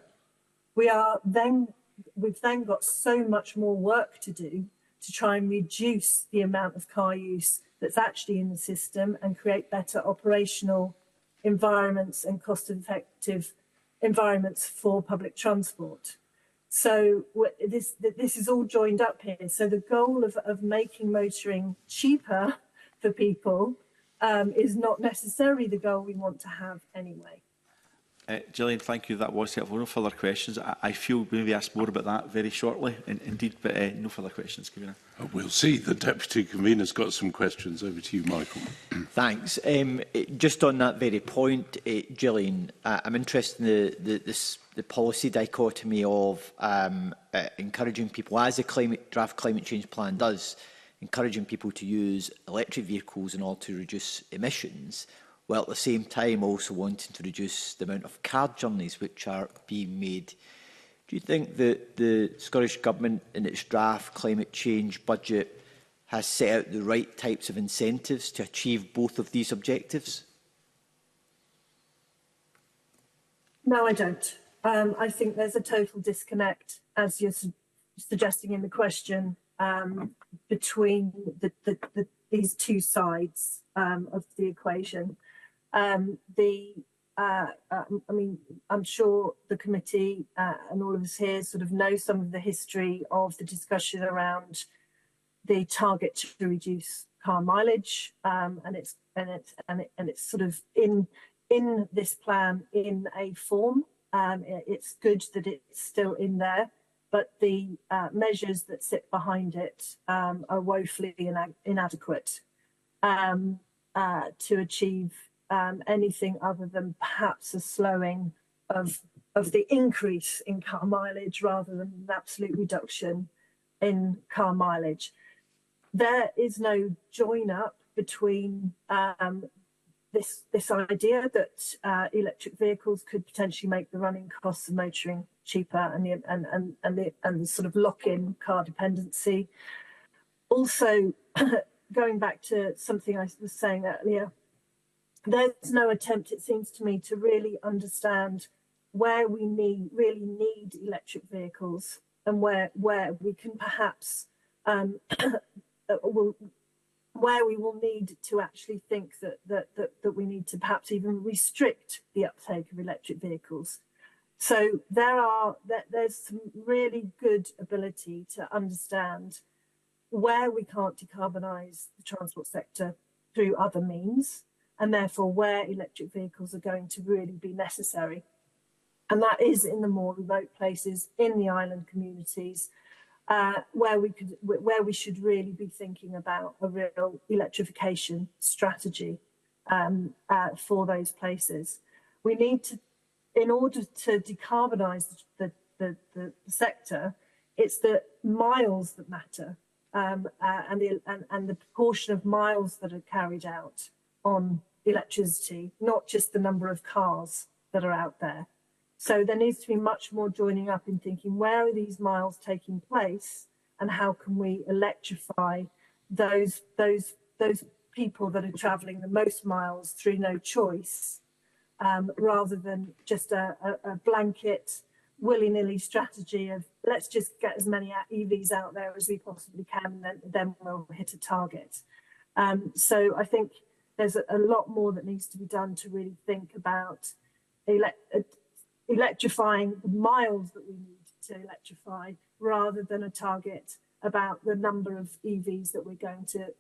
we've then got so much more work to do to try and reduce the amount of car use that's actually in the system and create better operational environments and cost-effective environments for public transport. So this is all joined up here. So the goal of making motoring cheaper for people is not necessarily the goal we want to have anyway. Gillian, thank you. That was helpful. No further questions. I feel we'll maybe ask more about that very shortly, indeed, but no further questions, Convener. We'll see. The Deputy Convener's got some questions. Over to you, Michael. Thanks. Just on that very point, Gillian, I'm interested in the policy dichotomy of encouraging people, as the draft climate change plan does, encouraging people to use electric vehicles in order to reduce emissions, while at the same time also wanting to reduce the amount of car journeys which are being made. Do you think that the Scottish Government in its draft climate change budget has set out the right types of incentives to achieve both of these objectives? No, I don't. I think there's a total disconnect, as you're suggesting in the question, between these two sides of the equation. I mean, I'm sure the committee and all of us here sort of know some of the history of the discussion around the target to reduce car mileage, and it's sort of in this plan in a form. It's good that it's still in there, but the measures that sit behind it are woefully inadequate to achieve anything other than perhaps a slowing of the increase in car mileage rather than an absolute reduction in car mileage. There is no join up between this idea that electric vehicles could potentially make the running costs of motoring cheaper and the sort of lock-in car dependency. Also, going back to something I was saying earlier, there's no attempt, it seems to me, to really understand where we really need electric vehicles and where we can perhaps where we will need to actually think that we need to perhaps even restrict the uptake of electric vehicles. So there's some really good ability to understand where we can't decarbonise the transport sector through other means, and therefore where electric vehicles are going to really be necessary. And that is in the more remote places, in the island communities, where we should really be thinking about a real electrification strategy for those places. We need to, in order to decarbonise the sector, it's the miles that matter, and the proportion of miles that are carried out on electricity, not just the number of cars that are out there. So there needs to be much more joining up in thinking, where are these miles taking place and how can we electrify those people that are travelling the most miles through no choice, rather than just a blanket willy-nilly strategy of let's just get as many EVs out there as we possibly can, and then we'll hit a target. So I think there's a lot more that needs to be done to really think about electrifying the miles that we need to electrify, rather than a target about the number of EVs that we're going to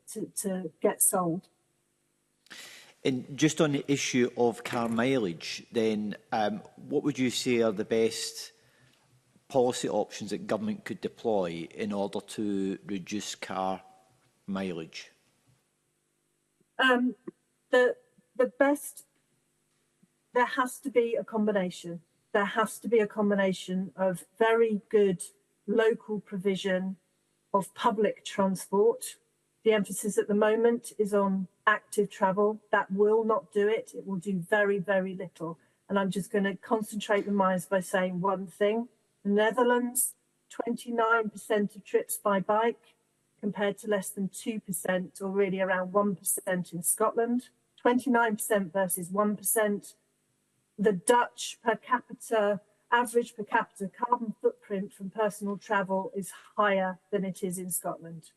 get sold. And just on the issue of car mileage, then, what would you say are the best policy options that government could deploy in order to reduce car mileage? The best, there has to be a combination. There has to be a combination of very good local provision of public transport The emphasis at the moment is on active travel. That will not do it. It will do very, very little. And I'm just going to concentrate the minds by saying one thing. The Netherlands, 29% of trips by bike, compared to less than 2%, or really around 1% in Scotland. 29% versus 1%. The Dutch average per capita carbon footprint from personal travel is higher than it is in Scotland,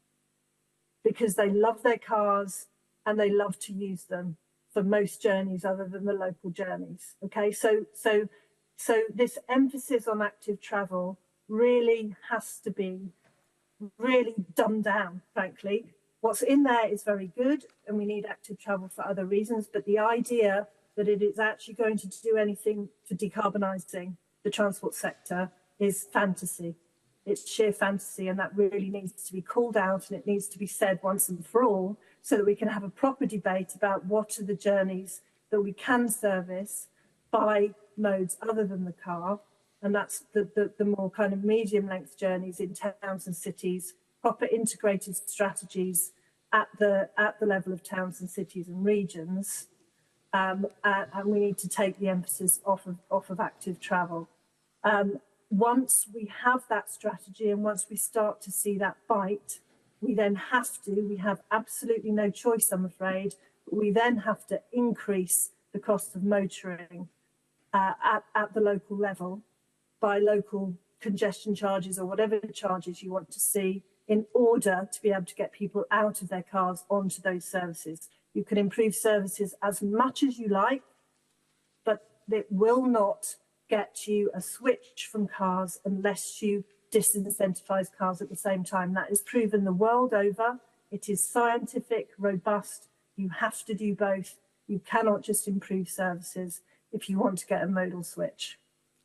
because they love their cars and they love to use them for most journeys other than the local journeys. Okay, so this emphasis on active travel really has to be really dumbed down, frankly. What's in there is very good, and we need active travel for other reasons, but the idea that it is actually going to do anything for decarbonising the transport sector is fantasy. It's sheer fantasy, and that really needs to be called out, and it needs to be said once and for all, so that we can have a proper debate about what are the journeys that we can service by modes other than the car, and that's the more kind of medium length journeys in towns and cities, proper integrated strategies at the level of towns and cities and regions, and we need to take the emphasis off of active travel. Once we have that strategy and once we start to see that bite, we have absolutely no choice, I'm afraid, but we then have to increase the cost of motoring at the local level by local congestion charges or whatever charges you want to see, in order to be able to get people out of their cars onto those services. You can improve services as much as you like, but it will not get you a switch from cars unless you disincentivize cars at the same time. That is proven the world over. It is scientific, robust. You have to do both. You cannot just improve services if you want to get a modal switch.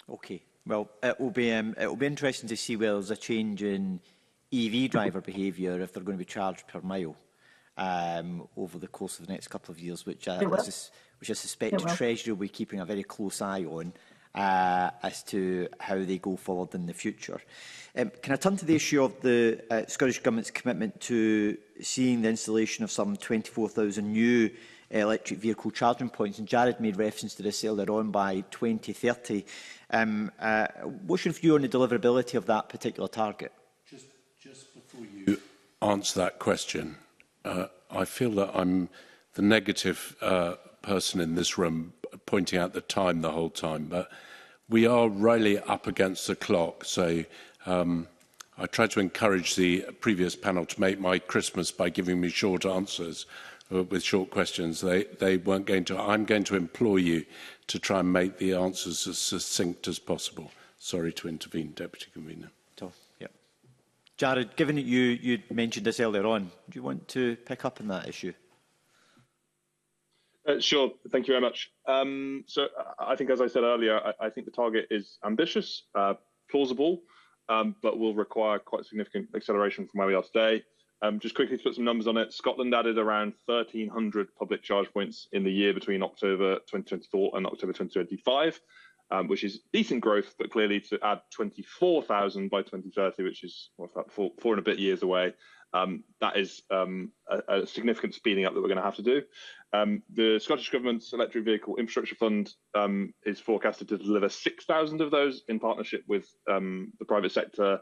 Okay. Well, it will be interesting to see whether there's a change in EV driver behaviour if they're going to be charged per mile over the course of the next couple of years, which I suspect the Treasury will be keeping a very close eye on as to how they go forward in the future. Can I turn to the issue of the Scottish Government's commitment to seeing the installation of some 24,000 new electric vehicle charging points? And Jared made reference to this earlier on by 2030. What's your view on the deliverability of that particular target? Just before you answer that question, I feel that I'm the negative person in this room pointing out the time the whole time, but we are really up against the clock. So I tried to encourage the previous panel to make my Christmas by giving me short answers with short questions. They weren't going to. I'm going to implore you to try and make the answers as succinct as possible. Sorry to intervene, Deputy Convener. Yep. Jared, given that you mentioned this earlier on, do you want to pick up on that issue? Sure. Thank you very much. So I think, as I said earlier, I think the target is ambitious, plausible, but will require quite significant acceleration from where we are today. Just quickly to put some numbers on it, Scotland added around 1,300 public charge points in the year between October 2024 and October 2025, which is decent growth, but clearly to add 24,000 by 2030, which is what's that, four and a bit years away. That is a significant speeding up that we're going to have to do. The Scottish Government's Electric Vehicle Infrastructure Fund is forecasted to deliver 6,000 of those in partnership with the private sector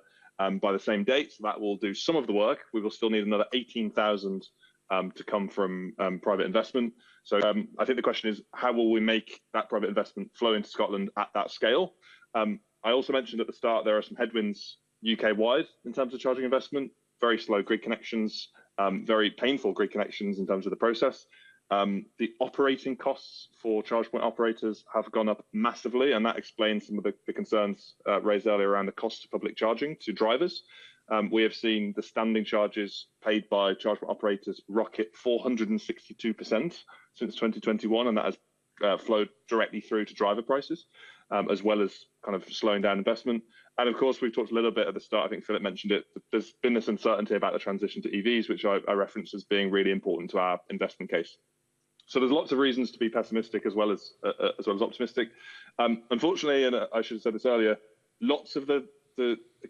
by the same date. So that will do some of the work. We will still need another 18,000 to come from private investment. So I think the question is, how will we make that private investment flow into Scotland at that scale? I also mentioned at the start there are some headwinds UK-wide in terms of charging investment. Very slow grid connections, very painful grid connections in terms of the process. The operating costs for charge point operators have gone up massively, and that explains some of the concerns raised earlier around the cost of public charging to drivers. We have seen the standing charges paid by charge point operators rocket 462% since 2021, and that has flowed directly through to driver prices, as well as kind of slowing down investment. And of course, we've talked a little bit at the start, I think Philip mentioned it, there's been this uncertainty about the transition to EVs, which I referenced as being really important to our investment case. So there's lots of reasons to be pessimistic as well as optimistic. Unfortunately, and I should have said this earlier, lots of the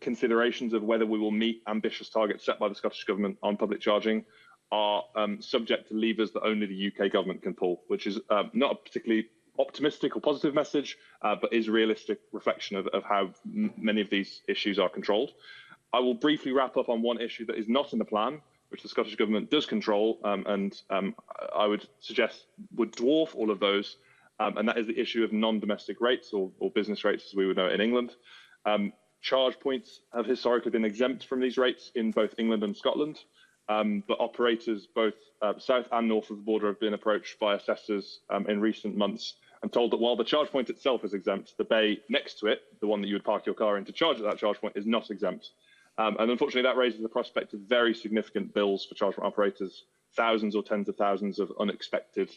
considerations of whether we will meet ambitious targets set by the Scottish Government on public charging are subject to levers that only the UK government can pull, which is not a particularly optimistic or positive message, but is a realistic reflection of how many of these issues are controlled. I will briefly wrap up on one issue that is not in the plan, which the Scottish Government does control, and I would suggest would dwarf all of those, and that is the issue of non-domestic rates, or business rates as we would know it in England. Charge points have historically been exempt from these rates in both England and Scotland, but operators both south and north of the border have been approached by assessors in recent months and told that while the charge point itself is exempt, the bay next to it, the one that you would park your car in to charge at that charge point, is not exempt. And unfortunately, that raises the prospect of very significant bills for charge point operators, thousands or tens of thousands of unexpected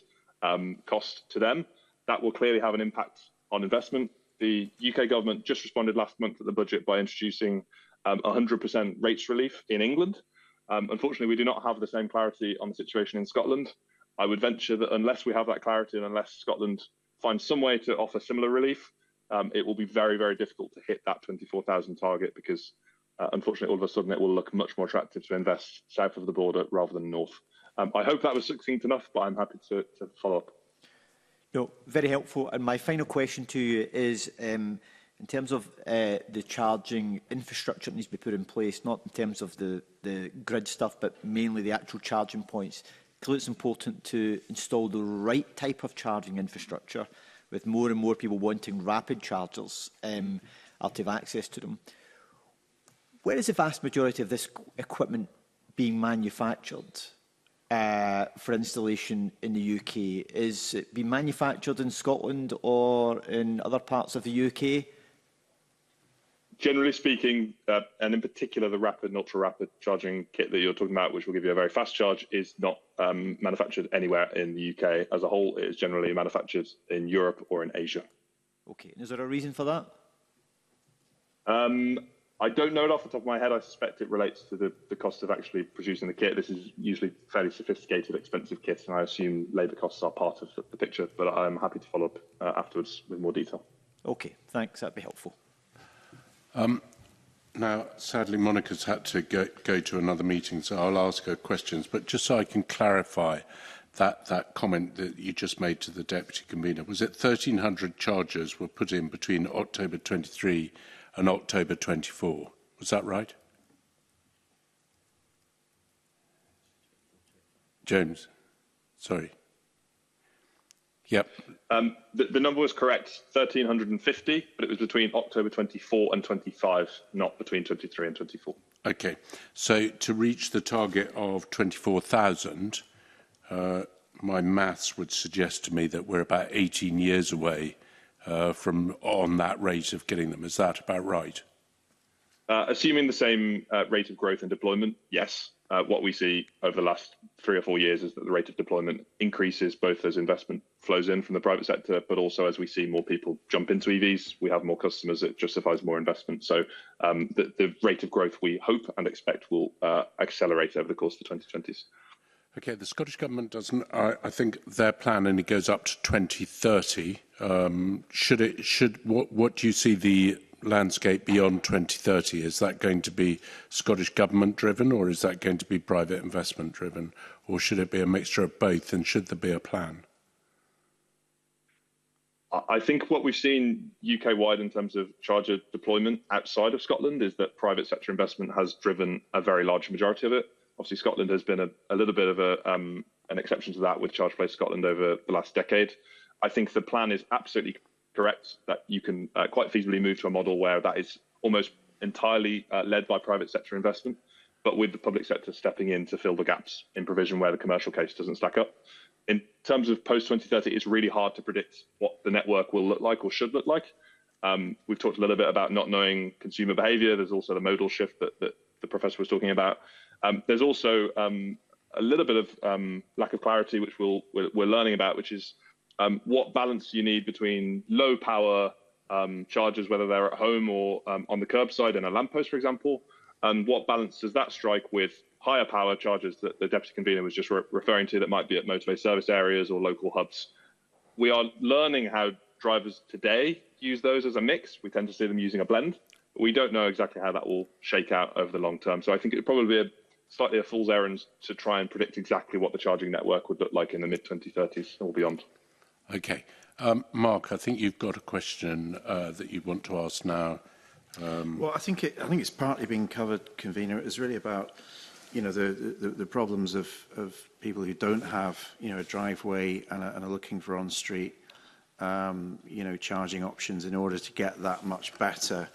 cost to them. That will clearly have an impact on investment. The UK government just responded last month at the budget by introducing 100% rates relief in England. Unfortunately, we do not have the same clarity on the situation in Scotland. I would venture that unless we have that clarity and unless Scotland finds some way to offer similar relief, it will be very, very difficult to hit that 24,000 target because unfortunately, all of a sudden, it will look much more attractive to invest south of the border rather than north. I hope that was succinct enough, but I'm happy to follow up. No, very helpful. And my final question to you is, in terms of the charging infrastructure that needs to be put in place, not in terms of the grid stuff, but mainly the actual charging points. Clearly, it's important to install the right type of charging infrastructure, with more and more people wanting rapid chargers to have access to them. Where is the vast majority of this equipment being manufactured for installation in the UK? Is it being manufactured in Scotland or in other parts of the UK? Generally speaking, and in particular the rapid and ultra-rapid charging kit that you're talking about, which will give you a very fast charge, is not manufactured anywhere in the UK. As a whole, it is generally manufactured in Europe or in Asia. Okay, and is there a reason for that? I don't know it off the top of my head. I suspect it relates to the cost of actually producing the kit. This is usually fairly sophisticated, expensive kit, and I assume labour costs are part of the picture, but I'm happy to follow up afterwards with more detail. Okay, thanks. That'd be helpful. Now, sadly, Monica's had to go to another meeting, so I'll ask her questions. But just so I can clarify that comment that you just made to the Deputy Convener, was it 1,300 chargers were put in between October 23 and October 24? Was that right? James, sorry. Yep. The number was correct, 1,350, but it was between October 24 and 25, not between 23 and 24. Okay. So to reach the target of 24,000, my maths would suggest to me that we're about 18 years away from on that rate of getting them. Is that about right? Assuming the same rate of growth and deployment, yes. What we see over the last 3 or 4 years is that the rate of deployment increases both as investment flows in from the private sector, but also as we see more people jump into EVs, we have more customers, it justifies more investment. So the rate of growth we hope and expect will accelerate over the course of the 2020s. Okay, the Scottish Government doesn't, I think their plan only goes up to 2030. What do you see the landscape beyond 2030? Is that going to be Scottish Government driven, or is that going to be private investment driven? Or should it be a mixture of both, and should there be a plan? I think what we've seen UK-wide in terms of charger deployment outside of Scotland is that private sector investment has driven a very large majority of it. Obviously, Scotland has been a little bit of an exception to that with Charge Place Scotland over the last decade. I think the plan is absolutely correct that you can quite feasibly move to a model where that is almost entirely led by private sector investment, but with the public sector stepping in to fill the gaps in provision where the commercial case doesn't stack up. In terms of post-2030, it's really hard to predict what the network will look like or should look like. We've talked a little bit about not knowing consumer behaviour. There's also the modal shift that the professor was talking about. There's also a little bit of lack of clarity, which we're learning about, which is what balance you need between low power chargers, whether they're at home or on the curbside in a lamppost, for example, and what balance does that strike with higher power chargers that the Deputy Convener was just referring to that might be at motorway service areas or local hubs. We are learning how drivers today use those as a mix. We tend to see them using a blend. But we don't know exactly how that will shake out over the long term. So I think it would probably be a slightly a fool's errand to try and predict exactly what the charging network would look like in the mid-2030s or beyond. Okay. Mark, I think you've got a question that you want to ask now. Well, I think it's partly been covered, convener. It was really about, the problems of people who don't have, a driveway and are looking for on-street, charging options in order to get that much better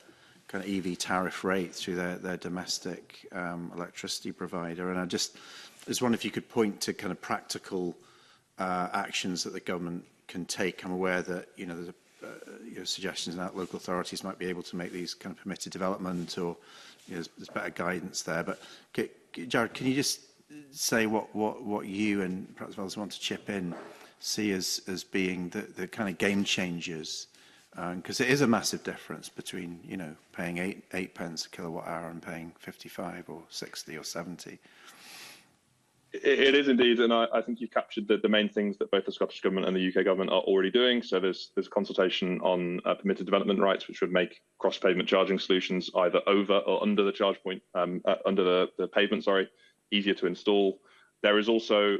kind of EV tariff rate through their domestic electricity provider. And I just wonder if you could point to kind of practical actions that the government can take. I'm aware that, there's suggestions that local authorities might be able to make these kind of permitted development, or there's better guidance there. But Jared, can you just say what you and perhaps others want to chip in see as being the kind of game changers? Because it is a massive difference between paying 8 pence a kilowatt hour and paying 55 or 60 or 70. It is indeed, and I think you've captured the main things that both the Scottish Government and the UK Government are already doing. So there's consultation on permitted development rights, which would make cross-pavement charging solutions either over or under the charge point, under the pavement, easier to install. There is also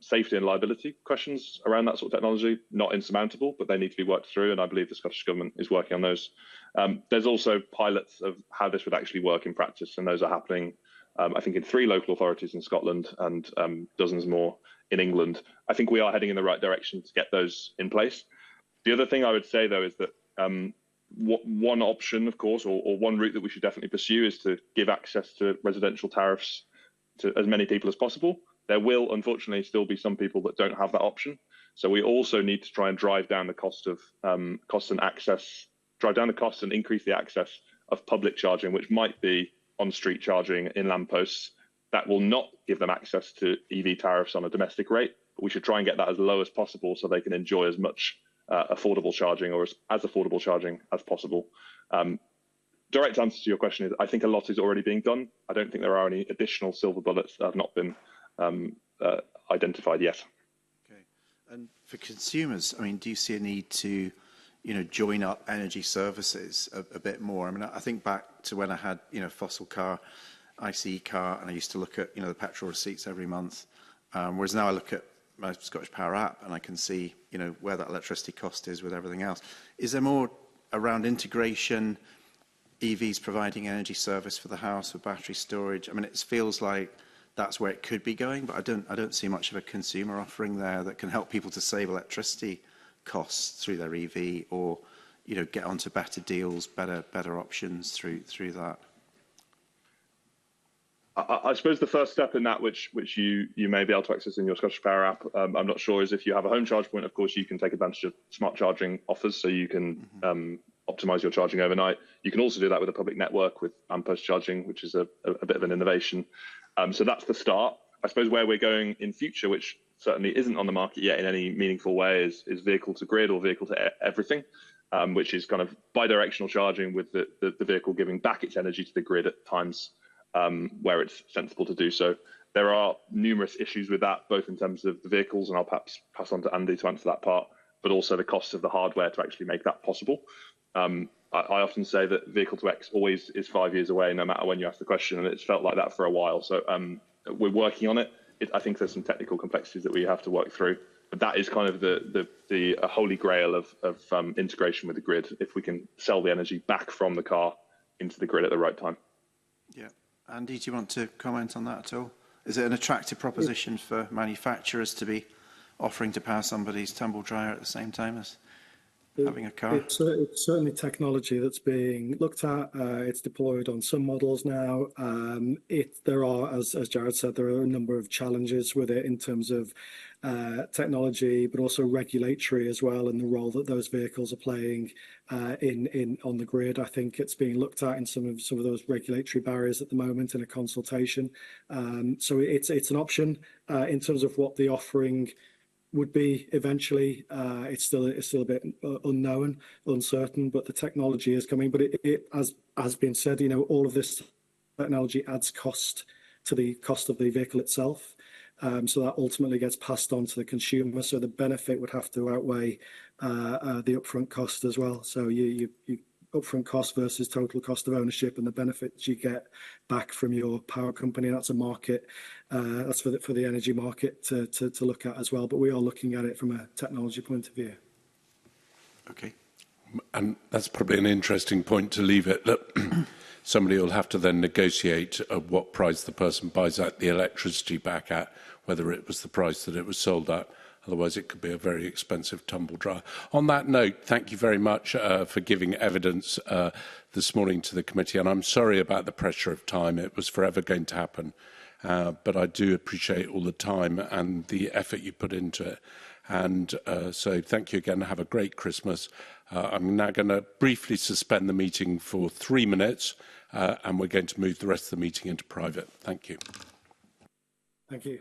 safety and liability questions around that sort of technology, not insurmountable, but they need to be worked through, and I believe the Scottish Government is working on those. There's also pilots of how this would actually work in practice, and those are happening I think in 3 local authorities in Scotland and dozens more in England. I think we are heading in the right direction to get those in place. The other thing I would say, though, is that one option, of course, or one route that we should definitely pursue is to give access to residential tariffs to as many people as possible. There will, unfortunately, still be some people that don't have that option. So we also need to try and drive down the cost of drive down the cost and increase the access of public charging, which might be on-street charging in lampposts. That will not give them access to EV tariffs on a domestic rate, but we should try and get that as low as possible so they can enjoy as much affordable charging, or as affordable charging as possible. Direct answer to your question is I think a lot is already being done. I don't think there are any additional silver bullets that have not been identified yet. Okay. And for consumers, do you see a need to join up energy services a bit more? I think back to when I had, fossil car, ICE car, and I used to look at, the petrol receipts every month. Whereas now I look at my Scottish Power app and I can see, where that electricity cost is with everything else. Is there more around integration, EVs providing energy service for the house with battery storage? It feels like that's where it could be going, but I don't see much of a consumer offering there that can help people to save electricity costs through their EV, or get onto better deals, better options through that. I suppose the first step in that, which you may be able to access in your Scottish Power app, I'm not sure, is if you have a home charge point. Of course, you can take advantage of smart charging offers, so you can optimise your charging overnight. You can also do that with a public network with lamppost charging, which is a bit of an innovation. So that's the start. I suppose where we're going in future, which certainly isn't on the market yet in any meaningful way, is vehicle to grid or vehicle to everything, which is kind of bi-directional charging with the vehicle giving back its energy to the grid at times where it's sensible to do so. There are numerous issues with that, both in terms of the vehicles, and I'll perhaps pass on to Andy to answer that part, but also the cost of the hardware to actually make that possible. I often say that vehicle to X always is 5 years away, no matter when you ask the question, and it's felt like that for a while. So we're working on it. I think there's some technical complexities that we have to work through, but that is kind of the holy grail of integration with the grid, if we can sell the energy back from the car into the grid at the right time. Yeah. Andy, do you want to comment on that at all? Is it an attractive proposition for manufacturers to be offering to power somebody's tumble dryer at the same time as having a car? It's certainly technology that's being looked at. It's deployed on some models now. There are, as Jared said, there are a number of challenges with it in terms of technology, but also regulatory as well, and the role that those vehicles are playing on the grid. I think it's being looked at in some of those regulatory barriers at the moment in a consultation. So it's an option in terms of what the offering would be eventually. It's still a bit unknown, uncertain, but the technology is coming. But it as has been said, all of this technology adds cost to the cost of the vehicle itself. So that ultimately gets passed on to the consumer. So the benefit would have to outweigh the upfront cost as well. So you upfront cost versus total cost of ownership and the benefits you get back from your power company. That's a market, that's for the energy market to look at as well. But we are looking at it from a technology point of view. Okay. And that's probably an interesting point to leave it, that somebody will have to then negotiate at what price the person buys out the electricity back at, whether it was the price that it was sold at. Otherwise, it could be a very expensive tumble dryer. On that note, thank you very much for giving evidence this morning to the committee. And I'm sorry about the pressure of time. It was forever going to happen. But I do appreciate all the time and the effort you put into it. And so thank you again. Have a great Christmas. I'm now going to briefly suspend the meeting for 3 minutes, and we're going to move the rest of the meeting into private. Thank you. Thank you.